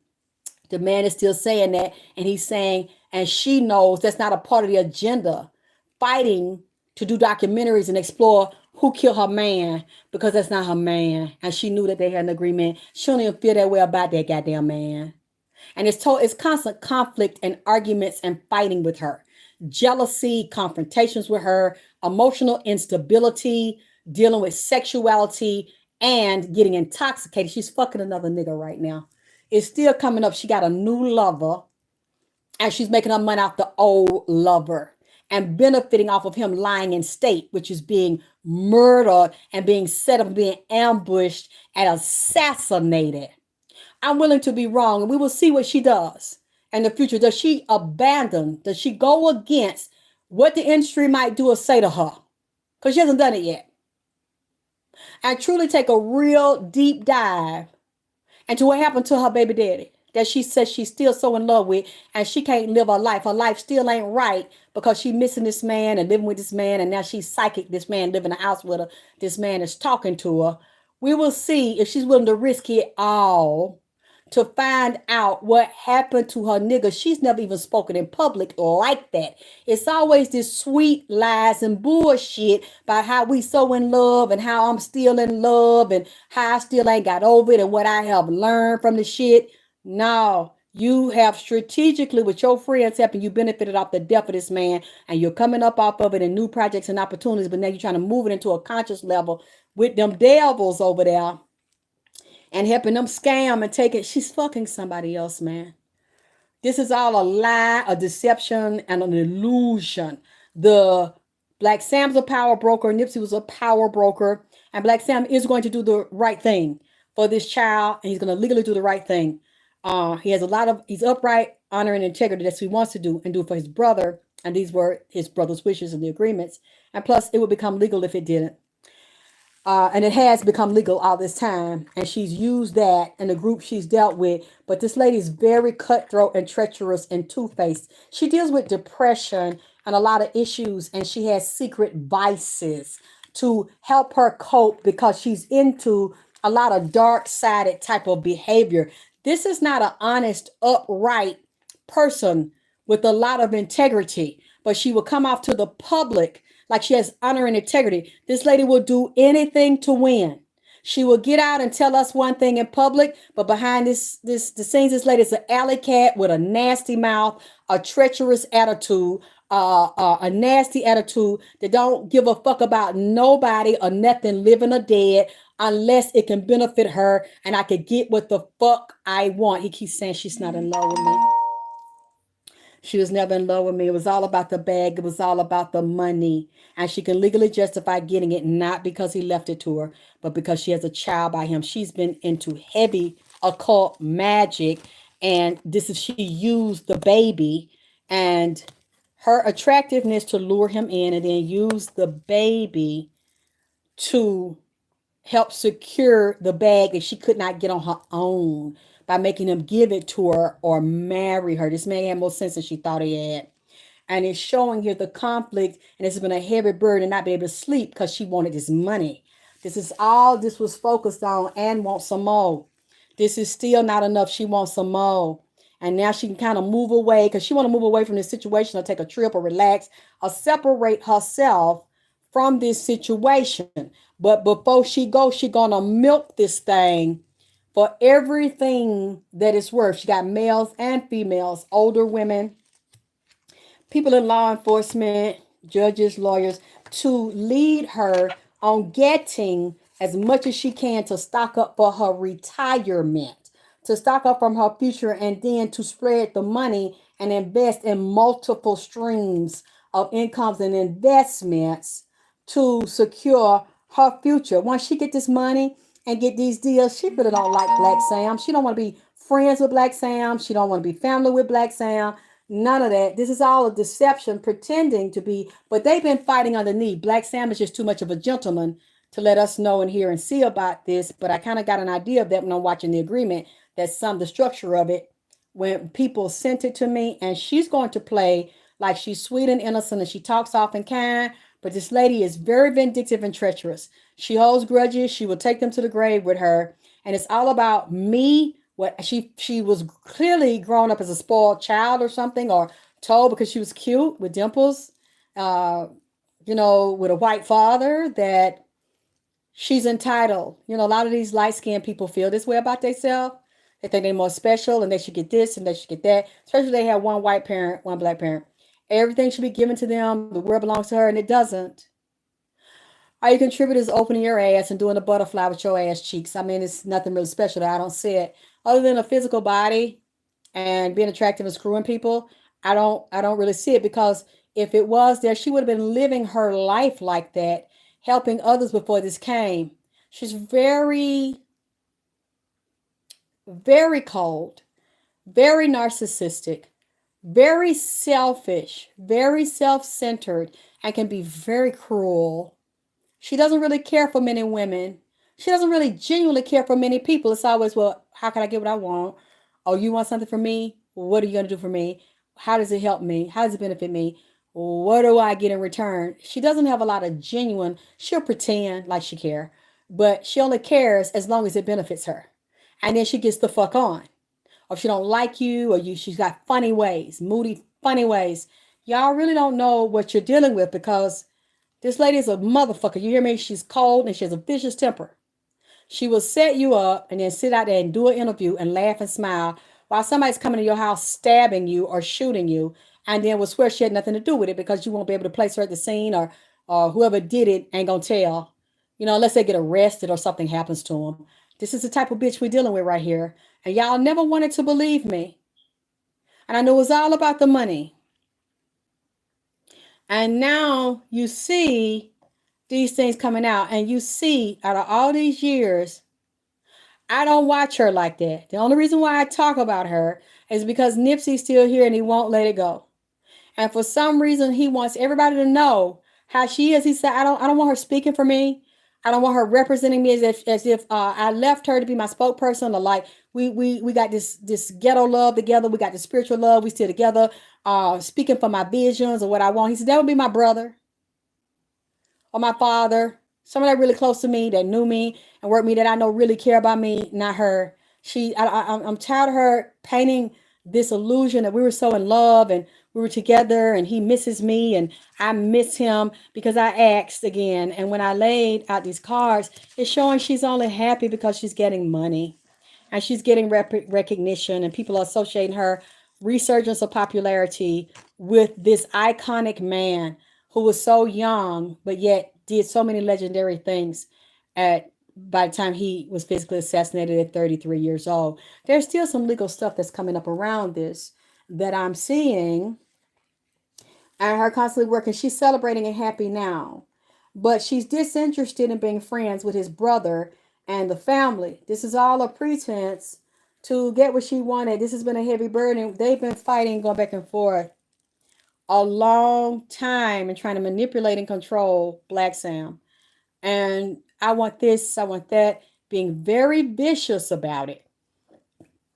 Speaker 1: the man is still saying that, and he's saying, and she knows that's not a part of the agenda, fighting to do documentaries and explore who killed her man, because that's not her man. And she knew that they had an agreement. She don't even feel that way about that goddamn man. And it's constant conflict and arguments and fighting with her. Jealousy, confrontations with her, emotional instability, dealing with sexuality, and getting intoxicated. She's fucking another nigga right now. It's still coming up. She got a new lover, and she's making her money off the old lover and benefiting off of him lying in state, which is being murdered and being set up, being ambushed and assassinated. I'm willing to be wrong, and we will see what she does in the future. Does she abandon? Does she go against what the industry might do or say to her? Because she hasn't done it yet. And truly take a real deep dive into what happened to her baby daddy that she says she's still so in love with, and she can't live her life. Her life still ain't right because she's missing this man and living with this man, and now she's psychic. This man living in the house with her. This man is talking to her. We will see if she's willing to risk it all to find out what happened to her nigga. She's never even spoken in public like that. It's always this sweet lies and bullshit about how we so in love and how I'm still in love and how I still ain't got over it and what I have learned from the shit. No, you have strategically with your friends helping you benefited off the death of this man, and you're coming up off of it in new projects and opportunities, but now you're trying to move it into a conscious level with them devils over there and helping them scam and take it. She's fucking somebody else, man. This is all a lie, a deception, and an illusion. The Black Sam's a power broker. Nipsey was a power broker. And Black Sam is going to do the right thing for this child. And he's going to legally do the right thing. He has a lot of, he's upright, honor, and integrity. That's what he wants to do and do for his brother. And these were his brother's wishes and the agreements. And plus, it would become legal if it didn't. And it has become legal all this time. And she's used that in the group she's dealt with. But this lady is very cutthroat and treacherous and two-faced. She deals with depression and a lot of issues. And she has secret vices to help her cope because she's into a lot of dark-sided type of behavior. This is not an honest, upright person with a lot of integrity. But she will come off to the public like she has honor and integrity. This lady will do anything to win. She will get out and tell us one thing in public, but behind the scenes, this lady is an alley cat with a nasty mouth, a treacherous attitude, a nasty attitude that don't give a fuck about nobody or nothing, living or dead, unless it can benefit her and I could get what the fuck I want. He keeps saying she's not in love with me. She was never in love with me. It was all about the bag. It was all about the money. And she can legally justify getting it, not because he left it to her, but because she has a child by him. She's been into heavy occult magic. And this is, she used the baby and her attractiveness to lure him in and then use the baby to help secure the bag that she could not get on her own by making him give it to her or marry her. This man had more sense than she thought he had. And it's showing here the conflict, and it's been a heavy burden not be able to sleep because she wanted this money. This is all this was focused on and wants some more. This is still not enough. She wants some more. And now she can kind of move away because she want to move away from this situation or take a trip or relax or separate herself from this situation. But before she goes, she gonna milk this thing for everything that it's worth. She got males and females, older women, people in law enforcement, judges, lawyers, to lead her on getting as much as she can to stock up for her retirement, to stock up from her future, and then to spread the money and invest in multiple streams of incomes and investments to secure her future. Once she get this money and get these deals, she really don't like Black Sam. She don't want to be friends with Black Sam. She don't want to be family with Black Sam. None of that. This is all a deception, pretending to be, but they've been fighting underneath. Black Sam is just too much of a gentleman to let us know and hear and see about this. But I kind of got an idea of that when I'm watching the agreement, that the structure of it, when people sent it to me, and she's going to play like she's sweet and innocent and she talks off and kind. But this lady is very vindictive and treacherous. She holds grudges. She will take them to the grave with her. And it's all about me. What she was clearly grown up as a spoiled child or something, or told because she was cute with dimples, with a white father, that she's entitled. A lot of these light-skinned people feel this way about themselves. They think they're more special and they should get this and they should get that. Especially if they have one white parent, one black parent. Everything should be given to them. The world belongs to her, and it doesn't. All you contribute is opening your ass and doing a butterfly with your ass cheeks. I mean, it's nothing really special that I don't see it. Other than a physical body and being attractive and screwing people, I don't really see it, because if it was there, she would have been living her life like that, helping others before this came. She's very, very cold, very narcissistic, very selfish, very self-centered, and can be very cruel. She doesn't really care for many women. She doesn't really genuinely care for many people. It's always, well, how can I get what I want? Oh, you want something from me? What are you going to do for me? How does it help me? How does it benefit me? What do I get in return? She doesn't have a lot of genuine, she'll pretend like she cares, but she only cares as long as it benefits her. And then she gets the fuck on. Or if she don't like you, or she's got funny ways, moody, funny ways. Y'all really don't know what you're dealing with, because this lady is a motherfucker. You hear me? She's cold and she has a vicious temper. She will set you up and then sit out there and do an interview and laugh and smile while somebody's coming to your house stabbing you or shooting you, and then will swear she had nothing to do with it because you won't be able to place her at the scene, or whoever did it ain't gonna tell, unless they get arrested or something happens to them. This is the type of bitch we're dealing with right here. And y'all never wanted to believe me. And I knew it was all about the money. And now you see these things coming out, and you see out of all these years, I don't watch her like that. The only reason why I talk about her is because Nipsey's still here and he won't let it go. And for some reason, he wants everybody to know how she is. He said, I don't want her speaking for me. I don't want her representing me as if I left her to be my spokesperson. Or like we got this ghetto love together. We got the spiritual love. We still together, speaking for my visions or what I want. He said that would be my brother or my father, someone that really close to me, that knew me and worked me, that I know really care about me, not her. I'm tired of her painting this illusion that we were so in love and we were together and he misses me and I miss him because I asked again. And when I laid out these cards, it's showing she's only happy because she's getting money and she's getting recognition, and people are associating her resurgence of popularity with this iconic man who was so young but yet did so many legendary things at by the time he was physically assassinated at 33 years old. There's still some legal stuff that's coming up around this that I'm seeing, and her constantly working. She's celebrating and happy now, but she's disinterested in being friends with his brother and the family. This is all a pretense to get what she wanted. This has been a heavy burden. They've been fighting, going back and forth a long time and trying to manipulate and control Black Sam. And I want this, I want that, being very vicious about it.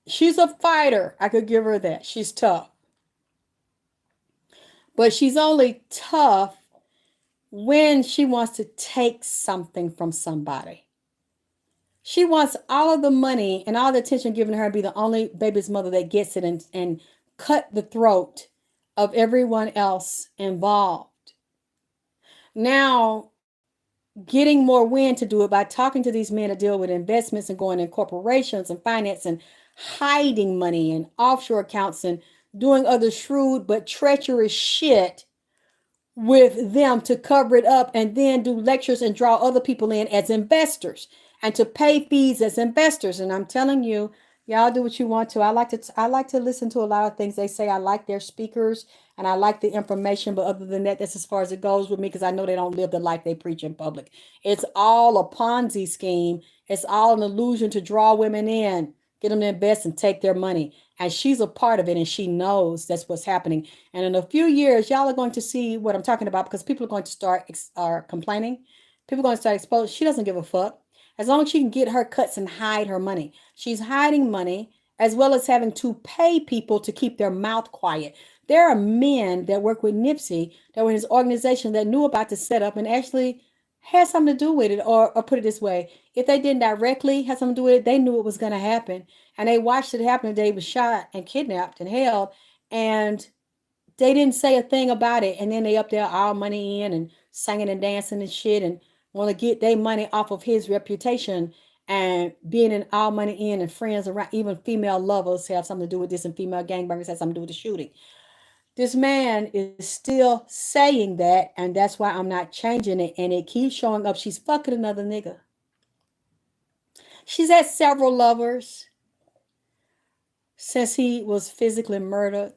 Speaker 1: She's a fighter. I could give her that. She's tough. But she's only tough when she wants to take something from somebody. She wants all of the money and all the attention given to her, be the only baby's mother that gets it, and cut the throat of everyone else involved. Now, getting more wind to do it by talking to these men to deal with investments and going in corporations and finance and hiding money and offshore accounts and doing other shrewd but treacherous shit with them to cover it up, and then do lectures and draw other people in as investors and to pay fees as investors. And I'm telling you, y'all do what you want to. I like to listen to a lot of things they say. I like their speakers and I like the information, but other than that, that's as far as it goes with me, because I know they don't live the life they preach in public. It's all a Ponzi scheme. It's all an illusion to draw women in, get them to invest and take their money. And she's a part of it, and she knows that's what's happening. And in a few years, y'all are going to see what I'm talking about, because people are going to start complaining. People are going to start exposing. She doesn't give a fuck. As long as she can get her cuts and hide her money. She's hiding money as well as having to pay people to keep their mouth quiet. There are men that work with Nipsey that were in his organization that knew about the setup and actually had something to do with it, or put it this way, if they didn't directly have something to do with it, they knew it was going to happen. And they watched it happen the day he was shot and kidnapped and held, and they didn't say a thing about it. And then they up there all money in and singing and dancing and shit and want to get their money off of his reputation, and being in all money in and friends around, even female lovers have something to do with this, and female gangbangers have something to do with the shooting. This man is still saying that, and that's why I'm not changing it. And it keeps showing up. She's fucking another nigga. She's had several lovers since he was physically murdered.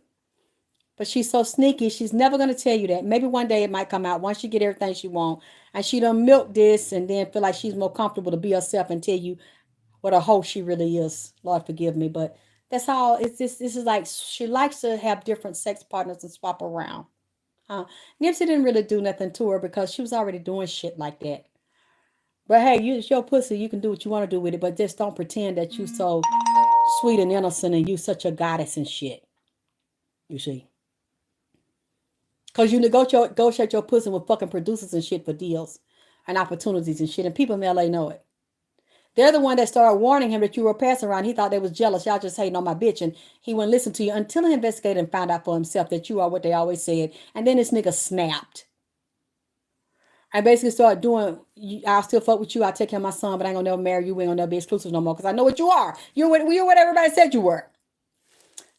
Speaker 1: But she's so sneaky, she's never going to tell you that. Maybe one day it might come out once she get everything she wants. And she done milk this and then feel like she's more comfortable to be herself and tell you what a hoe she really is. Lord forgive me. But that's all. This is like, she likes to have different sex partners and swap around. Nipsey didn't really do nothing to her because she was already doing shit like that. But hey, it's your pussy. You can do what you want to do with it. But just don't pretend that you so sweet and innocent and you such a goddess and shit. You see. Because you negotiate your pussy with fucking producers and shit for deals and opportunities and shit. And people in LA know it. They're the one that started warning him that you were passing around. He thought they was jealous. Y'all just hating on my bitch. And he wouldn't listen to you until he investigated and found out for himself that you are what they always said. And then this nigga snapped. I basically started doing, I'll still fuck with you. I'll take care of my son, but I ain't gonna never marry you. We ain't gonna never be exclusive no more. Because I know what you are. You're what everybody said you were.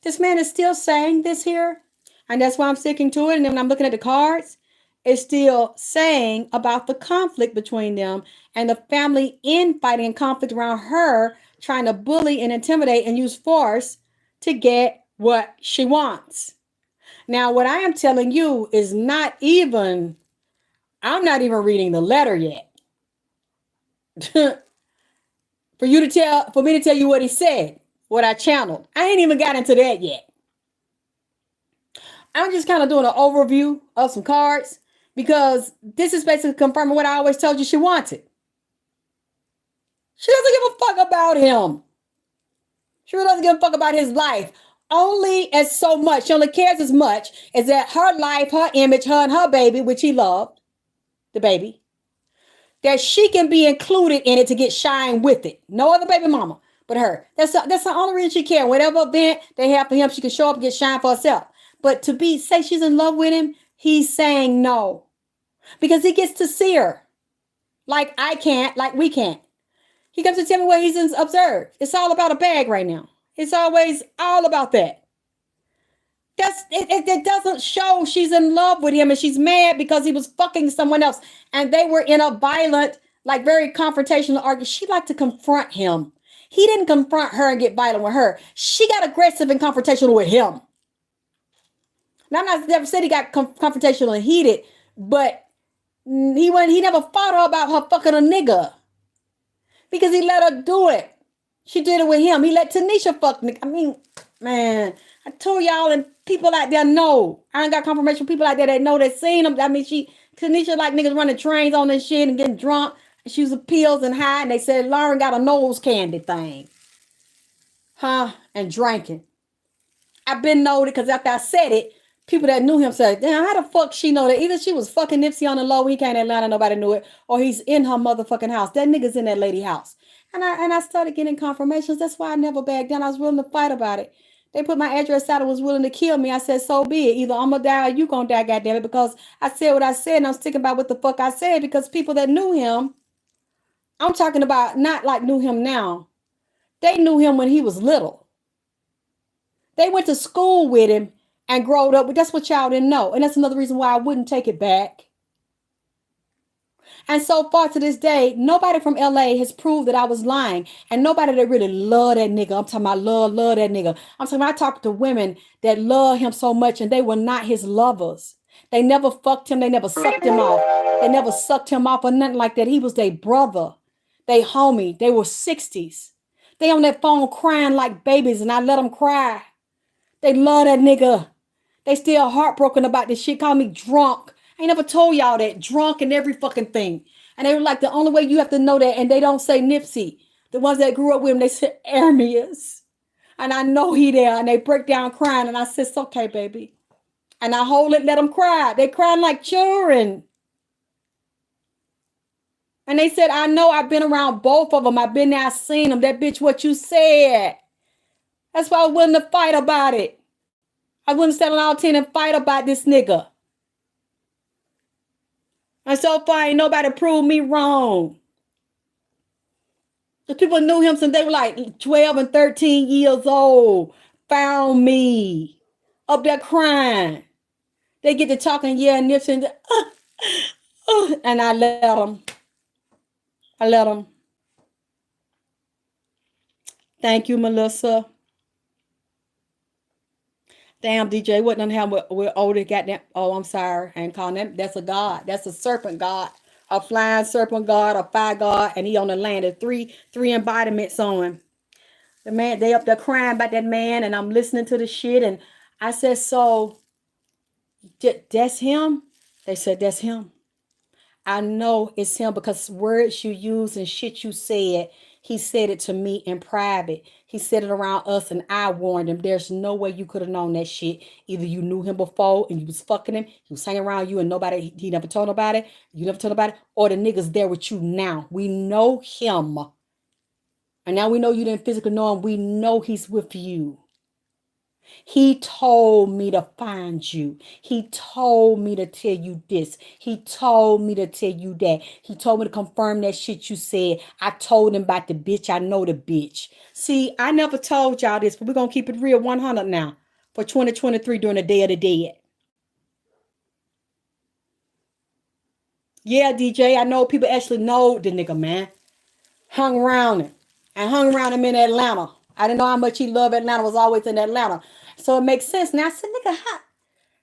Speaker 1: This man is still saying this here. And that's why I'm sticking to it. And then when I'm looking at the cards, it's still saying about the conflict between them and the family infighting and conflict around her trying to bully and intimidate and use force to get what she wants. Now, what I am telling you is not even, I'm not even reading the letter yet. For me to tell you what he said, what I channeled. I ain't even got into that yet. I'm just kind of doing an overview of some cards because this is basically confirming what I always told you she wanted. She doesn't give a fuck about him. She really doesn't give a fuck about his life. Only as so much. She only cares as much as that her life, her image, her and her baby, which he loved, the baby, that she can be included in it to get shine with it. No other baby mama but her. That's the only reason she cares. Whatever event they have for him, she can show up and get shine for herself. But to say she's in love with him, he's saying no. Because he gets to see her. Like I can't, like we can't. He comes to tell me what he's observed. It's all about a bag right now. It's always all about that. It doesn't show she's in love with him and she's mad because he was fucking someone else. And they were in a violent, like very confrontational argument. She liked to confront him. He didn't confront her and get violent with her. She got aggressive and confrontational with him. Now, I'm not never said he got confrontational and heated, but he never fought her about her fucking a nigga. Because he let her do it. She did it with him. He let Tanisha fuck nigga. I mean, man, I told y'all and people out there know. I ain't got confirmation from people out there that know that seen him. I mean, Tanisha like niggas running trains on this shit and getting drunk. And she was pills and high. And they said Lauren got a nose candy thing. Huh? And drinking. I've been noted because after I said it, people that knew him said, damn, how the fuck she know that? Either she was fucking Nipsey on the low, he came to Atlanta, nobody knew it, or he's in her motherfucking house. That nigga's in that lady house. And I started getting confirmations. That's why I never backed down. I was willing to fight about it. They put my address out and was willing to kill me. I said, so be it. Either I'm going to die or you going to die, goddammit, because I said what I said and I'm sticking by what the fuck I said because people that knew him, I'm talking about not like knew him now. They knew him when he was little. They went to school with him and growed up, but that's what y'all didn't know. And that's another reason why I wouldn't take it back. And so far to this day, nobody from LA has proved that I was lying. And nobody that really love that nigga. I'm talking about love that nigga. I'm talking about I talked to women that love him so much and they were not his lovers. They never fucked him. They never sucked him off. They never sucked him off or nothing like that. He was their brother, they homie. They were 60s. They on that phone crying like babies and I let them cry. They love that nigga. They still heartbroken about this shit. Call me drunk. I ain't never told y'all that. Drunk and every fucking thing. And they were like, the only way you have to know that, and they don't say Nipsey. The ones that grew up with him, they said Ermias. And I know he there. And they break down crying. And I said, it's okay, baby. And I hold it, let them cry. They crying like children. And they said, I know I've been around both of them. I've been there, I've seen them. That bitch, what you said. That's why I was willing to fight about it. I wouldn't stand on all 10 and fight about this nigga. And so far, ain't nobody proved me wrong. The people knew him since they were like 12 and 13 years old. Found me. Up there crying. They get to talking, yeah, Nipsey. And I let them. Thank you, Melissa. Damn, DJ, what done happened with older goddamn? Oh, I'm sorry. I ain't calling that. That's a god. That's a serpent god. A flying serpent god, a fire god, and he on the land. There's three embodiments on him. The man, they up there crying about that man, and I'm listening to the shit, and I said, so, that's him? They said, that's him. I know it's him because words you use and shit you said, he said it to me in private. He said it around us and I warned him. There's no way you could have known that shit. Either you knew him before and you was fucking him. He was hanging around you and nobody, he never told nobody. You never told nobody. Or the niggas there with you now. We know him. And now we know you didn't physically know him. We know he's with you. He told me to find you. He told me to tell you this. He told me to tell you that. He told me to confirm that shit you said. I told him about the bitch. I know the bitch. See, I never told y'all this, but we're going to keep it real 100 now for 2023 during the Day of the Dead. Yeah, DJ, I know people actually know the nigga, man. Hung around him. And hung around him in Atlanta. I didn't know how much he loved Atlanta, was always in Atlanta. So it makes sense. Now I said, nigga, how,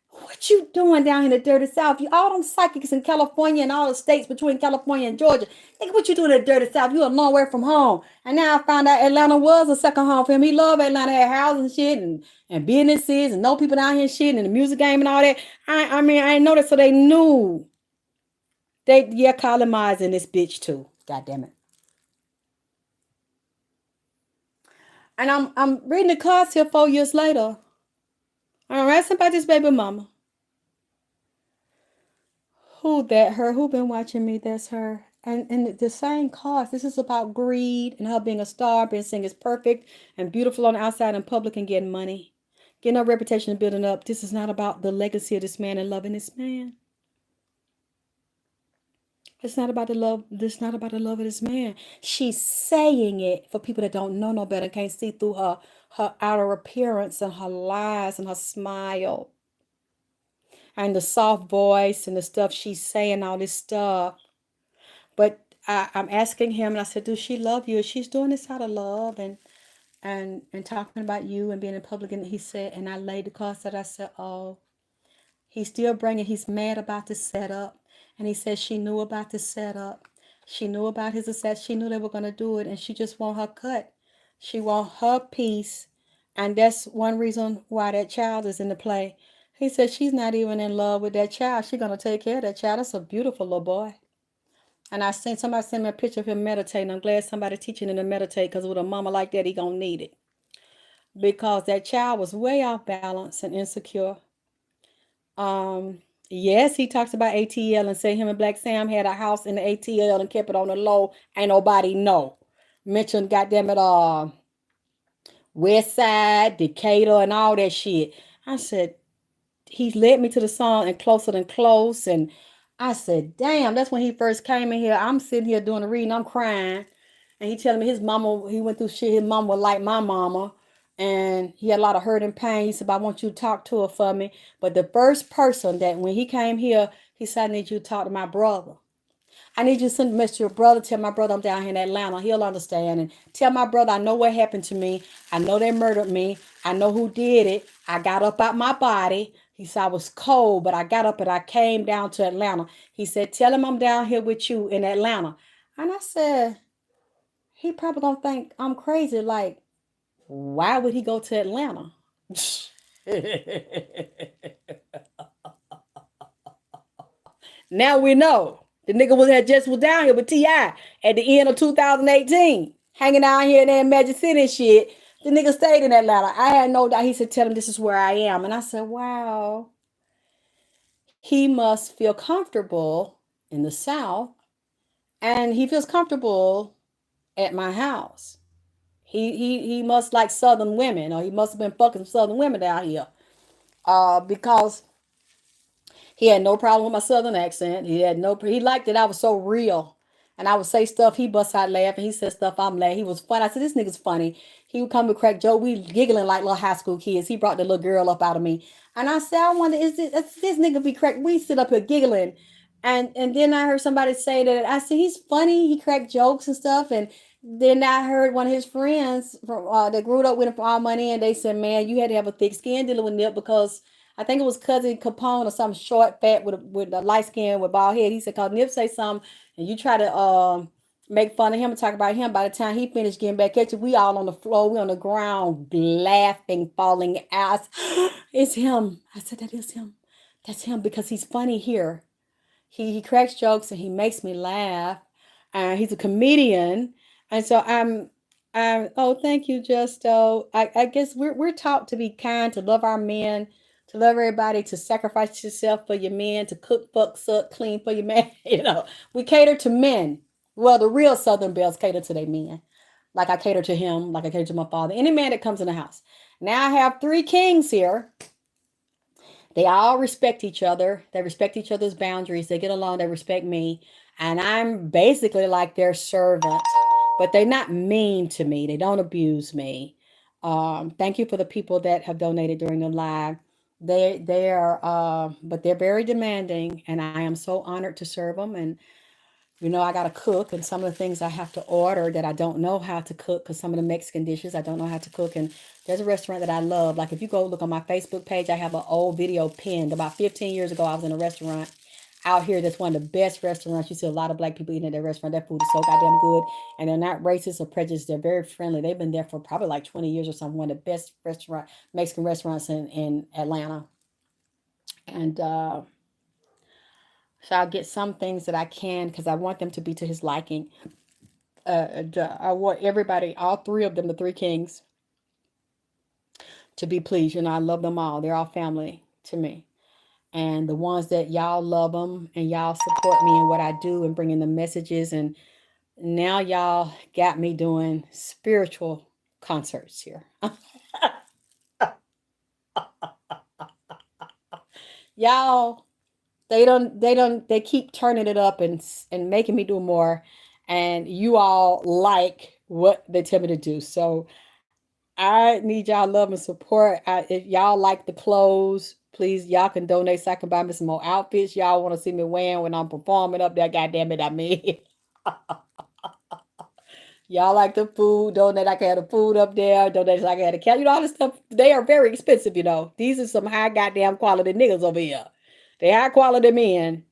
Speaker 1: what you doing down in the dirty South? You all them psychics in California and all the states between California and Georgia. Nigga, what you doing in the dirty South? You a long way from home. And now I found out Atlanta was a second home for him. He loved Atlanta, had houses and shit and businesses and know people down here and shit and the music game and all that. I mean, I didn't know that, so they knew. They yeah, colonizing this bitch too. God damn it. And I'm reading the cards here 4 years later. I'm asking about this baby mama. Who that her? Who been watching me? That's her. And the same cause. This is about greed and her being a star, being seen as perfect and beautiful on the outside in public and getting money. Getting her reputation and building up. This is not about the legacy of this man and loving this man. It's not about the love. This is not about the love of this man. She's saying it for people that don't know no better, can't see through her outer appearance and her lies and her smile and the soft voice and the stuff she's saying, all this stuff. But I'm asking him, and I said, "Does she love you?" She's doing this out of love and talking about you and being in public. And he said, and I laid the cards that I said, "Oh, he's still bringing. He's mad about the setup." And he said she knew about the setup. She knew about his success. She knew they were gonna do it, and she just want her cut. She want her piece, and that's one reason why that child is in the play. He said she's not even in love with that child. She's gonna take care of that child. That's a beautiful little boy. And I seen somebody send me a picture of him meditating. I'm glad somebody teaching him to meditate because with a mama like that, he gonna need it. Because that child was way off balance and insecure. Yes, he talks about ATL and said him and Black Sam had a house in the ATL and kept it on the low. Ain't nobody know. Mentioned goddamn it, West Side, Decatur, and all that shit. I said, he led me to the song and closer than close. And I said, damn, that's when he first came in here. I'm sitting here doing the reading, I'm crying. And he telling me his mama, he went through shit, his mama was like my mama. And he had a lot of hurt and pain. He said, I want you to talk to her for me. But the first person that when he came here, he said, I need you to talk to my brother. I need you to send a message to your brother. Tell my brother I'm down here in Atlanta. He'll understand. And tell my brother I know what happened to me. I know they murdered me. I know who did it. I got up out my body. He said I was cold, but I got up and I came down to Atlanta. He said, tell him I'm down here with you in Atlanta. And I said, he probably gonna think I'm crazy. Like, why would he go to Atlanta? Now we know. The nigga was down here with T.I. at the end of 2018. Hanging out here in that Magic City and shit. The nigga stayed in Atlanta. I had no doubt. He said, tell him this is where I am. And I said, wow. He must feel comfortable in the South. And he feels comfortable at my house. He must like Southern women, or he must have been fucking Southern women down here. Because he had no problem with my Southern accent. He liked that I was so real. And I would say stuff, he bust out laughing. He said stuff, I'm laughing. He was funny. I said, this nigga's funny. He would come and crack joke. We giggling like little high school kids. He brought the little girl up out of me. And I said, I wonder, is this nigga be crack? We sit up here giggling. And then I heard somebody say that. I said, he's funny. He cracked jokes and stuff. And then I heard one of his friends from that grew up with him for all money. And they said, man, you had to have a thick skin dealing with Nip because I think it was cousin Capone or some short, fat with a light skin with bald head. He said, cause Nip say something and you try to make fun of him and talk about him. By the time he finished getting back at you, we all on the floor, we on the ground, laughing, falling out. It's him. I said, that is him. That's him because he's funny here. He cracks jokes and he makes me laugh. He's a comedian. And so oh, thank you, Justo. I guess we're taught to be kind, to love our men, to love everybody, to sacrifice yourself for your men, to cook, fuck, suck, clean for your man. We cater to men. Well, the real Southern Bells cater to their men. Like I cater to him, like I cater to my father. Any man that comes in the house. Now I have three kings here. They all respect each other. They respect each other's boundaries. They get along. They respect me. And I'm basically like their servant. But they're not mean to me. They don't abuse me. Thank you for the people that have donated during the live. They are, but they're very demanding, and I am so honored to serve them. And I got to cook, and some of the things I have to order that I don't know how to cook because some of the Mexican dishes I don't know how to cook. And there's a restaurant that I love. Like if you go look on my Facebook page, I have an old video pinned. About 15 years ago, I was in a restaurant out here that's one of the best restaurants. You see a lot of black people eating at that restaurant. That food is so goddamn good. And they're not racist or prejudiced. They're very friendly. They've been there for probably like 20 years or something. One of the best Mexican restaurants in Atlanta. And so I'll get some things that I can because I want them to be to his liking. I want everybody, all three of them, the three kings, to be pleased. I love them all. They're all family to me. And the ones that y'all love them and y'all support me in what I do and bringing the messages. And now y'all got me doing spiritual concerts here. Y'all, they keep turning it up and making me do more. And you all like what they tell me to do. So I need y'all love and support. If y'all like the clothes, please, y'all can donate so I can buy me some more outfits y'all want to see me wearing when I'm performing up there. God damn it, I mean. Y'all like the food, donate. I can have the food up there, donate so I can have the cat. All this stuff. They are very expensive. These are some high goddamn quality niggas over here. They high quality men.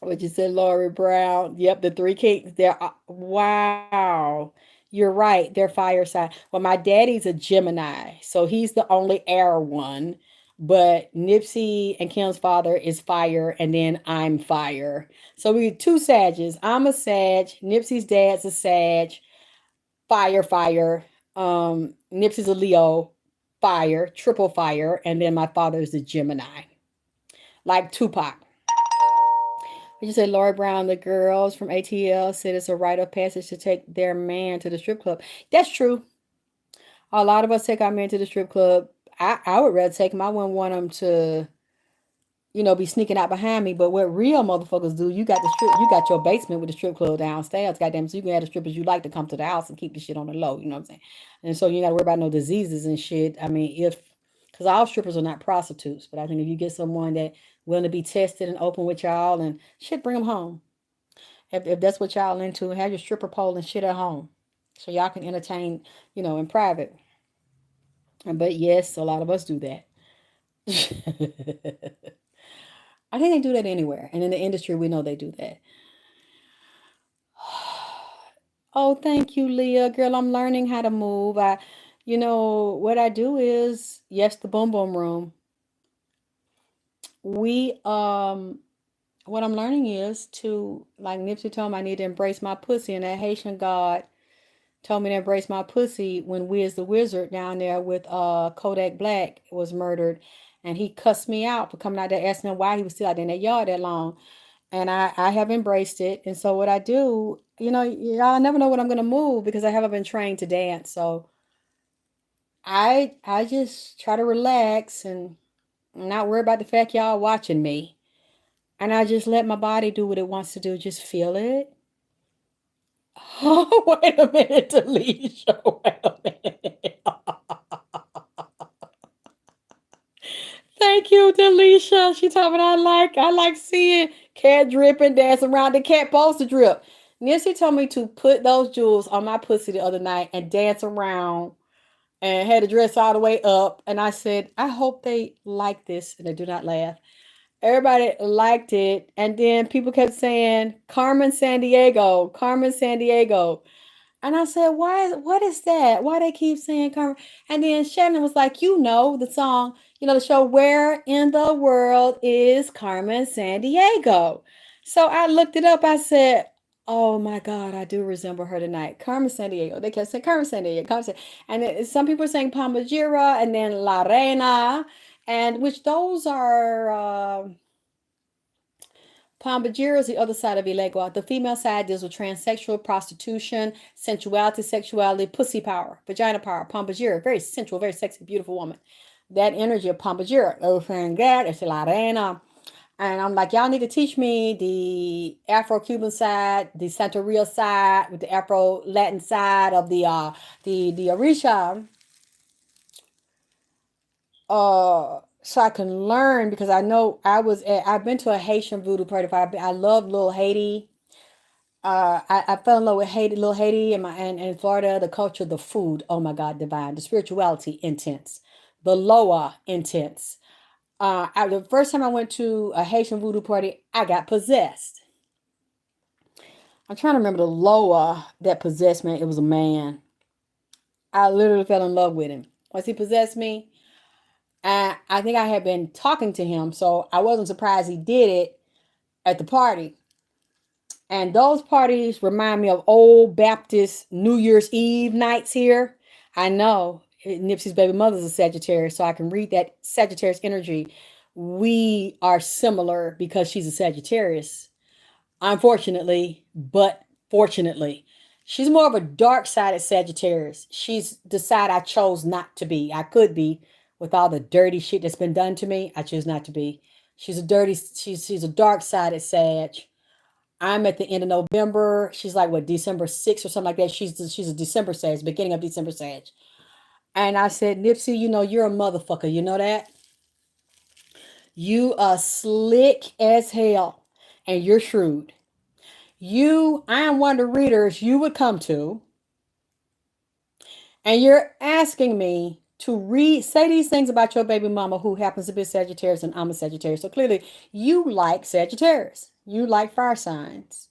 Speaker 1: What you said, Lori Brown? Yep, the three kings. They're wow. You're right. They're fire sign. Well, my daddy's a Gemini, so he's the only air one. But Nipsey and Kim's father is fire, and then I'm fire. So we two Sages. I'm a Sag. Nipsey's dad's a Sag. Fire, fire. Nipsey's a Leo. Fire, triple fire, and then my father is a Gemini, like Tupac. You say Lori Brown, the girls from ATL said it's a rite of passage to take their man to the strip club. That's true. A lot of us take our men to the strip club. I would rather take them. I wouldn't want them to, be sneaking out behind me. But what real motherfuckers do, you got your basement with the strip club downstairs, goddamn. So you can have the strippers you like to come to the house and keep the shit on the low. You know what I'm saying? And so you got to worry about no diseases and shit. I mean, because all strippers are not prostitutes, but I think if you get someone that willing to be tested and open with y'all and shit, bring them home. If that's what y'all into, have your stripper pole and shit at home, so y'all can entertain, in private. But yes, a lot of us do that. I think they do that anywhere, and in the industry, we know they do that. Oh, thank you, Leah. Girl, I'm learning how to move. What I do is, yes, the boom boom room. We what I'm learning is to, like Nipsey told me, I need to embrace my pussy, and that Haitian God told me to embrace my pussy when Wiz the Wizard down there with Kodak Black was murdered, and he cussed me out for coming out there asking him why he was still out there in that yard that long. And I have embraced it. And so what I do, y'all never know when I'm gonna move because I haven't been trained to dance. So I just try to relax and not worry about the fact y'all watching me. And I just let my body do what it wants to do. Just feel it. Oh, wait a minute, Delisha. Wait a minute. Thank you, Delisha. She told me I like seeing cat dripping, dancing around the cat supposed to drip. Nancy told me to put those jewels on my pussy the other night and dance around and had the dress all the way up. And I said, I hope they like this. And they do not laugh. Everybody liked it. And then people kept saying, Carmen Sandiego, Carmen Sandiego. And I said, what is that? Why they keep saying Carmen? And then Shannon was like, the song, the show, Where in the World is Carmen Sandiego? So I looked it up. I said, oh my God, I do resemble her tonight. Carmen Sandiego. They kept saying Carmen Sandiego. Carmen San-. And then some people are saying Palmajira and then La Reina, and which those are Pombajira is the other side of Elegua. The female side deals with transsexual, prostitution, sensuality, sexuality, pussy power, vagina power. Pombajira, very sensual, very sexy, beautiful woman. That energy of Pombajira. Everything that is la arena. And I'm like, y'all need to teach me the Afro-Cuban side, the Santeria side, with the Afro-Latin side of the Orisha, so I can learn because I know I've been to a Haitian voodoo party. I love little Haiti. I fell in love with Haiti, little Haiti, and in Florida, the culture, the food. Oh my God, divine. The spirituality, intense. The loa, intense. The first time I went to a Haitian voodoo party, I got possessed. I'm trying to remember the loa that possessed me. It was a man. I literally fell in love with him. Once he possessed me, and I think I had been talking to him, so I wasn't surprised he did it at the party. And those parties remind me of old Baptist New Year's Eve nights here. I know Nipsey's baby mother's a Sagittarius, so I can read that Sagittarius energy. We are similar because she's a Sagittarius, unfortunately, but fortunately. She's more of a dark sided Sagittarius. She's the side I chose not to be. I could be with all the dirty shit that's been done to me. I choose not to be. She's a dark sided Sag. I'm at the end of November. She's like what, December 6th or something like that. She's a December Sag, beginning of December Sag. And I said, Nipsey, you know you're a motherfucker. You know that? You are slick as hell, and you're shrewd. I am one of the readers you would come to, and you're asking me to say these things about your baby mama who happens to be a Sagittarius and I'm a Sagittarius. So clearly you like Sagittarius. You like fire signs.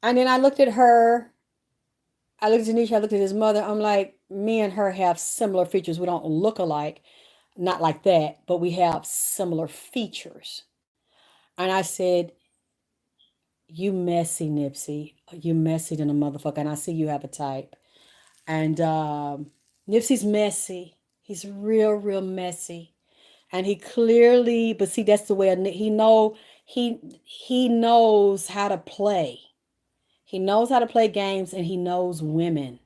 Speaker 1: And then I looked at her, I looked at Janisha, I looked at his mother. I'm like, me and her have similar features. We don't look alike, not like that, but we have similar features. And I said, you messy, Nipsey. You messy than a motherfucker. And I see you have a type. And Nipsey's messy. He's real messy. And he clearly, but see, that's the way he knows how to play. He knows how to play games and he knows women.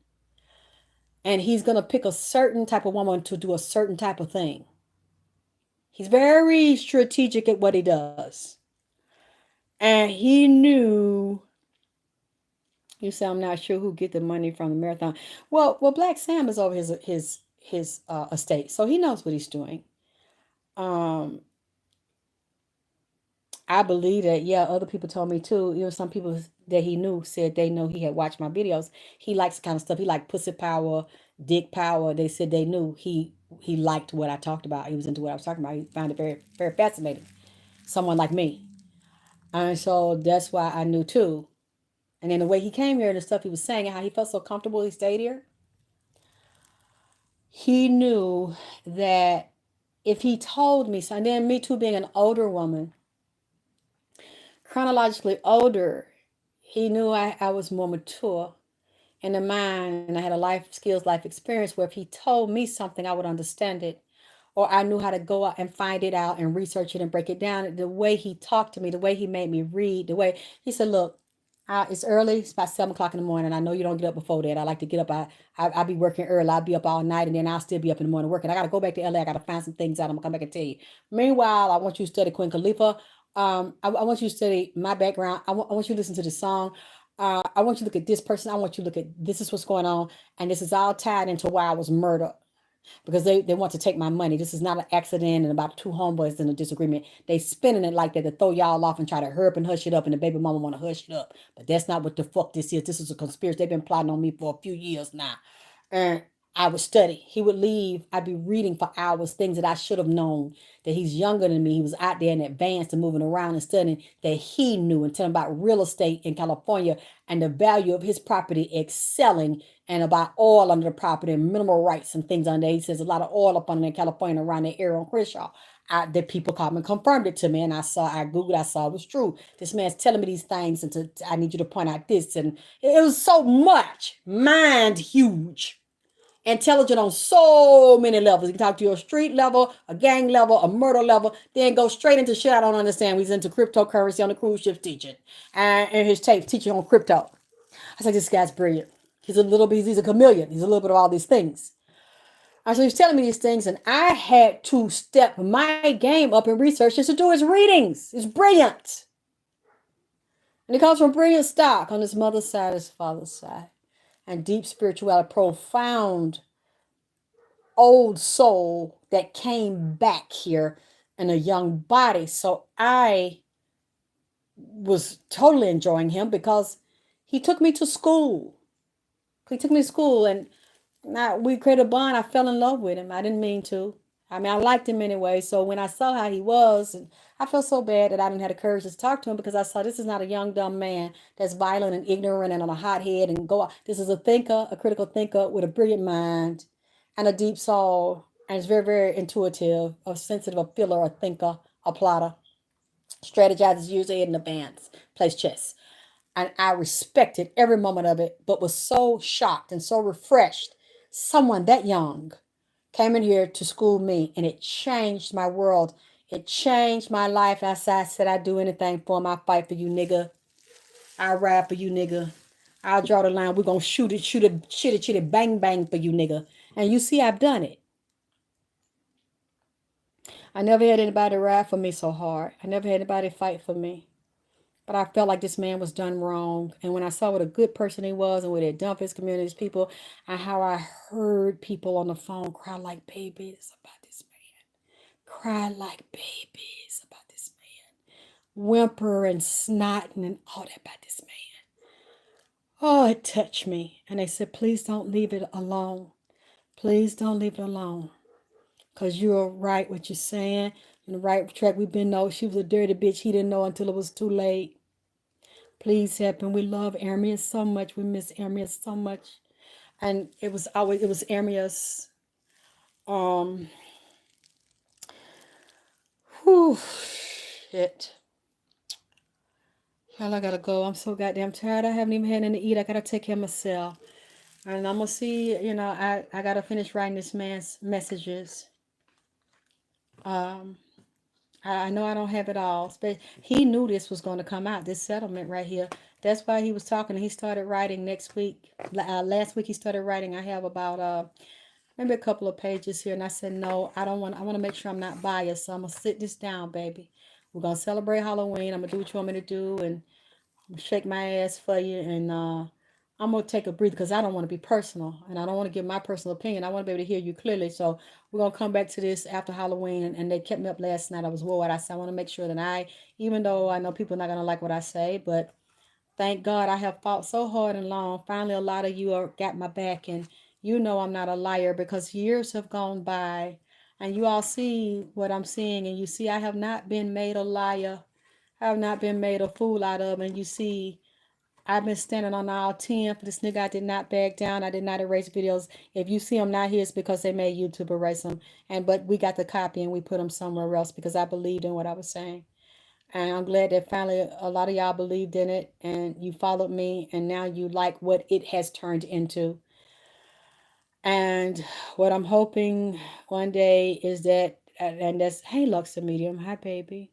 Speaker 1: And he's gonna pick a certain type of woman to do a certain type of thing. He's very strategic at what he does. And he knew. You say I'm not sure who get the money from the marathon. Well, Black Sam is over his estate, so he knows what he's doing. Um, I believe that. Yeah, other people told me too. You know, some people that he knew said they know he had watched my videos. He likes the kind of stuff. He liked pussy power, dick power. They said they knew he liked what I talked about. He was into what I was talking about. He found it very fascinating. Someone like me, and so that's why I knew too. And then the way he came here and the stuff he was saying and how he felt so comfortable he stayed here, he knew that if he told me, so, and then me too being an older woman, chronologically older, he knew I was more mature in the mind and I had a life skills, life experience where if he told me something, I would understand it. Or I knew how to go out and find it out and research it and break it down. The way he talked to me, the way he made me read, the way he said, look, it's early. It's about 7 o'clock in the morning. I know you don't get up before that. I like to get up. I'll be working early. I'll be up all night and then I'll still be up in the morning working. I got to go back to LA. I got to find some things out. I'm going to come back and tell you. Meanwhile, I want you to study Queen Khalifa. I want you to study my background. I want you to listen to the song. I want you to look at this person. I want you to look at this is what's going on. And this is all tied into why I was murdered because they want to take my money. This is not an accident and about two homeboys in a disagreement. They spinning it like that to throw y'all off and try to hurry up and hush it up, and the baby mama want to hush it up. But that's not what the fuck this is. This is a conspiracy. They've been plotting on me for a few years now. And I would study. He would leave. I'd be reading for hours, things that I should have known. That he's younger than me. He was out there in advance and moving around and studying that he knew and telling about real estate in California and the value of his property excelling and about oil under the property and mineral rights and things under there. He says a lot of oil up under in California around the area on Crenshaw. That people called me and confirmed it to me. And I Googled, I saw it was true. This man's telling me these things and I need you to point out this. And it was so much, mind huge. Intelligent on so many levels. He can talk to you a street level, a gang level, a murder level, then go straight into shit I don't understand. He's into cryptocurrency on the cruise ship teaching. And his tapes teaching on crypto. I was like, this guy's brilliant. He's a little bit, he's a chameleon. He's a little bit of all these things. And so he's telling me these things, and I had to step my game up in research just to do his readings. It's brilliant. And he comes from brilliant stock on his mother's side, his father's side. And deep spirituality, profound old soul that came back here in a young body. So I was totally enjoying him because he took me to school. He took me to school, and we created a bond. I fell in love with him. I didn't mean to. I mean, I liked him anyway. So when I saw how he was, and I felt so bad that I didn't have the courage to talk to him because I saw this is not a young, dumb man that's violent and ignorant and on a hot head and go. This is a thinker, a critical thinker with a brilliant mind and a deep soul. And it's very, very intuitive, a sensitive, a feeler, a thinker, a plotter. Strategizes years ahead in advance, plays chess. And I respected every moment of it, but was so shocked and so refreshed. Someone that young came in here to school me, and it changed my world. It changed my life. As I said, I'd do anything for him. I fight for you, nigga. I ride for you, nigga. I'll draw the line. We're going to shoot it, shit it, bang, bang for you, nigga. And you see, I've done it. I never had anybody ride for me so hard. I never had anybody fight for me. But I felt like this man was done wrong. And when I saw what a good person he was and what he had done for his community, his people, and how I heard people on the phone cry like babies about this man, cry like babies about this man, whimper and snotting and all that about this man. Oh, it touched me. And they said, please don't leave it alone. Please don't leave it alone. Because you're right what you're saying. In the right track, we've been know she was a dirty bitch. He didn't know until it was too late. Please help him. We love Ermias so much. We miss Ermias so much. And it was Ermias. Um, whew, shit. Y'all, I gotta go. I'm so goddamn tired. I haven't even had anything to eat. I gotta take care of myself. And I'm gonna see, I gotta finish writing this man's messages. Um, I know I don't have it all, but he knew this was going to come out, this settlement right here. That's why he was talking. He started writing next week. Last week he started writing. I have about maybe a couple of pages here, and I said no, I don't want. I want to make sure I'm not biased, so I'm gonna sit this down, baby. We're gonna celebrate Halloween. I'm gonna do what you want me to do, and shake my ass for you, and I'm gonna take a breather because I don't want to be personal, and I don't want to give my personal opinion. I want to be able to hear you clearly. So we're gonna come back to this after Halloween, and they kept me up last night. I was worried. I said I want to make sure that even though I know people are not gonna like what I say, but thank God I have fought so hard and long. Finally, a lot of you are got my back, and you know I'm not a liar because years have gone by, and you all see what I'm seeing, and you see I have not been made a liar. I have not been made a fool out of, and you see I've been standing on all 10 for this nigga. I did not back down. I did not erase videos. If you see them not here, it's because they made YouTube erase them. But we got the copy and we put them somewhere else because I believed in what I was saying. And I'm glad that finally a lot of y'all believed in it and you followed me and now you like what it has turned into. And what I'm hoping one day is that, and that's, hey, Luxor Medium. Hi, baby.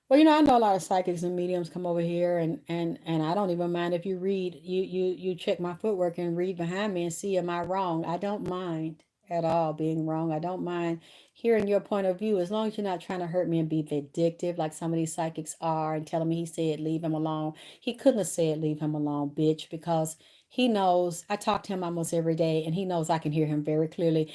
Speaker 1: Well, I know a lot of psychics and mediums come over here, and I don't even mind if you read, you check my footwork and read behind me and see am I wrong. I don't mind at all being wrong. I don't mind hearing your point of view as long as you're not trying to hurt me and be vindictive like some of these psychics are and telling me he said leave him alone. He couldn't have said leave him alone, bitch, because he knows I talk to him almost every day and he knows I can hear him very clearly.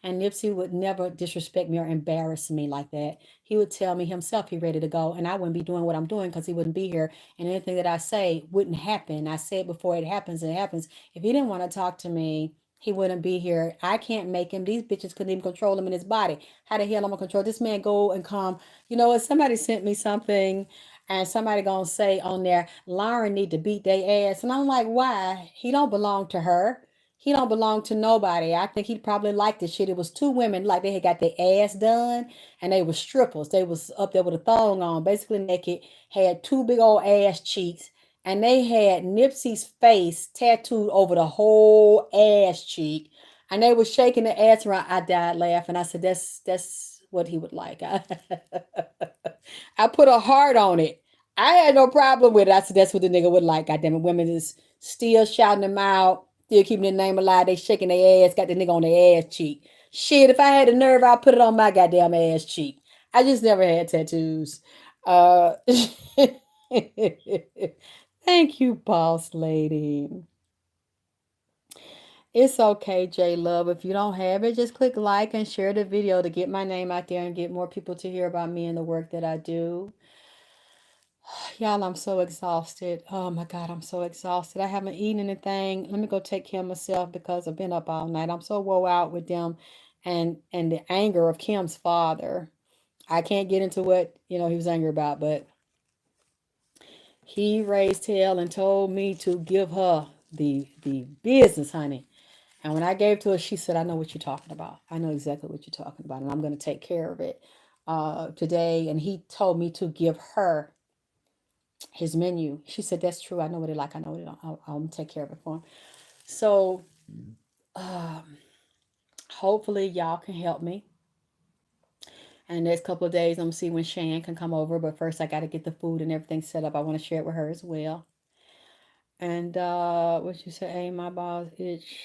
Speaker 1: And Nipsey would never disrespect me or embarrass me like that. He would tell me himself he ready to go, and I wouldn't be doing what I'm doing because he wouldn't be here, and anything that I say wouldn't happen. I say it before it happens, and it happens. If he didn't want to talk to me, he wouldn't be here. I can't make him. These bitches couldn't even control him in his body. How the hell am I gonna control this man? Go and come. You know what? Somebody sent me something, and somebody gonna say on there, Lauren need to beat their ass, and I'm like, why? He don't belong to her. He don't belong to nobody. I think he probably liked this shit. It was two women, like they had got their ass done, and they were strippers. They was up there with a thong on, basically naked, had two big old ass cheeks, and they had Nipsey's face tattooed over the whole ass cheek, and they were shaking the ass around. I died laughing. I said, "That's what he would like." I put a heart on it. I had no problem with it. I said, "That's what the nigga would like." Goddamn it, women is still shouting him out, still keeping the name alive. They shaking their ass, got the nigga on their ass cheek. Shit, if I had the nerve, I'd put it on my goddamn ass cheek. I just never had tattoos. Uh, Thank you, boss lady. It's okay, J Love. If you don't have it, just click like and share the video to get my name out there and get more people to hear about me and the work that I do. Y'all, I'm so exhausted. Oh my God, I'm so exhausted. I haven't eaten anything. Let me go take care of myself because I've been up all night. I'm so woe out with them and the anger of Kim's father. I can't get into what, he was angry about, but he raised hell and told me to give her the business, honey. And when I gave to her, she said, "I know what you're talking about. I know exactly what you're talking about, and I'm going to take care of it today." And he told me to give her his menu. She said, "That's true. I know what they like. I know what they don't. I'll take care of it for him." So um, hopefully y'all can help me. And the next couple of days, I'm gonna see when Shan can come over. But first, I got to get the food and everything set up. I want to share it with her as well. And what you say? Hey, my balls itch.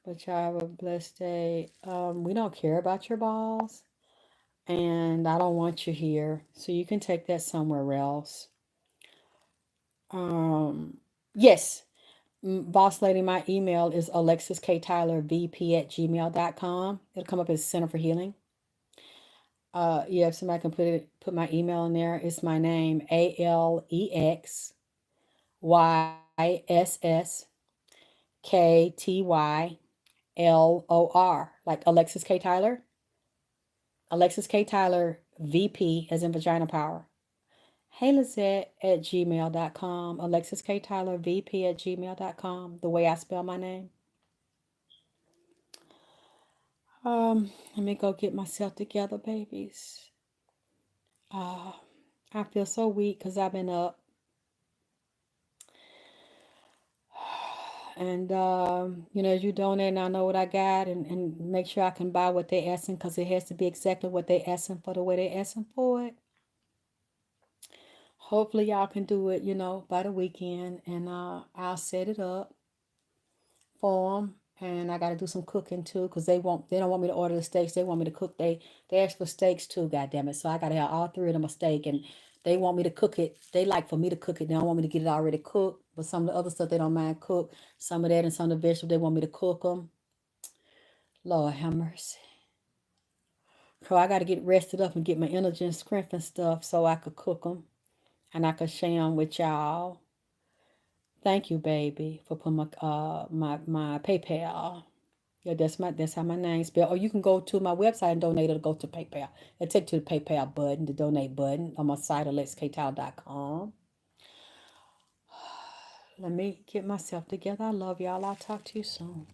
Speaker 1: But y'all have a blessed day. We don't care about your balls, and I don't want you here, so you can take that somewhere else. Um, yes, boss lady, my email is alexiskttylervp@gmail.com. It'll come up as Center for Healing. Yeah, if somebody can put my email in there, it's my name, AlexYSSKTYLOR, like Alexis K. Tyler. Alexis K. Tyler, VP, as in vagina power. Hey Lizette at gmail.com. Alexis K. Tyler, VP at gmail.com. The way I spell my name. Let me go get myself together, babies. Uh, I feel so weak because I've been up. And, as you donate, and I know what I got, and make sure I can buy what they're asking because it has to be exactly what they're asking for the way they're asking for it. Hopefully, y'all can do it, by the weekend, and I'll set it up for them. And I got to do some cooking too, cause they don't want me to order the steaks. They want me to cook. They ask for steaks too. God damn it! So I got to have all three of them a steak, and they want me to cook it. They like for me to cook it. They don't want me to get it already cooked. But some of the other stuff they don't mind cook. Some of that and some of the vegetables they want me to cook them. Lord have mercy. So I got to get rested up and get my energy and strength and stuff so I could cook them and I could share them with y'all. Thank you, baby, for putting my PayPal. Yeah, that's how my name's spelled. Or you can go to my website and donate or go to PayPal. It'll take you to the PayPal button, the donate button on my site, alexktyle.com. Let me get myself together. I love y'all. I'll talk to you soon.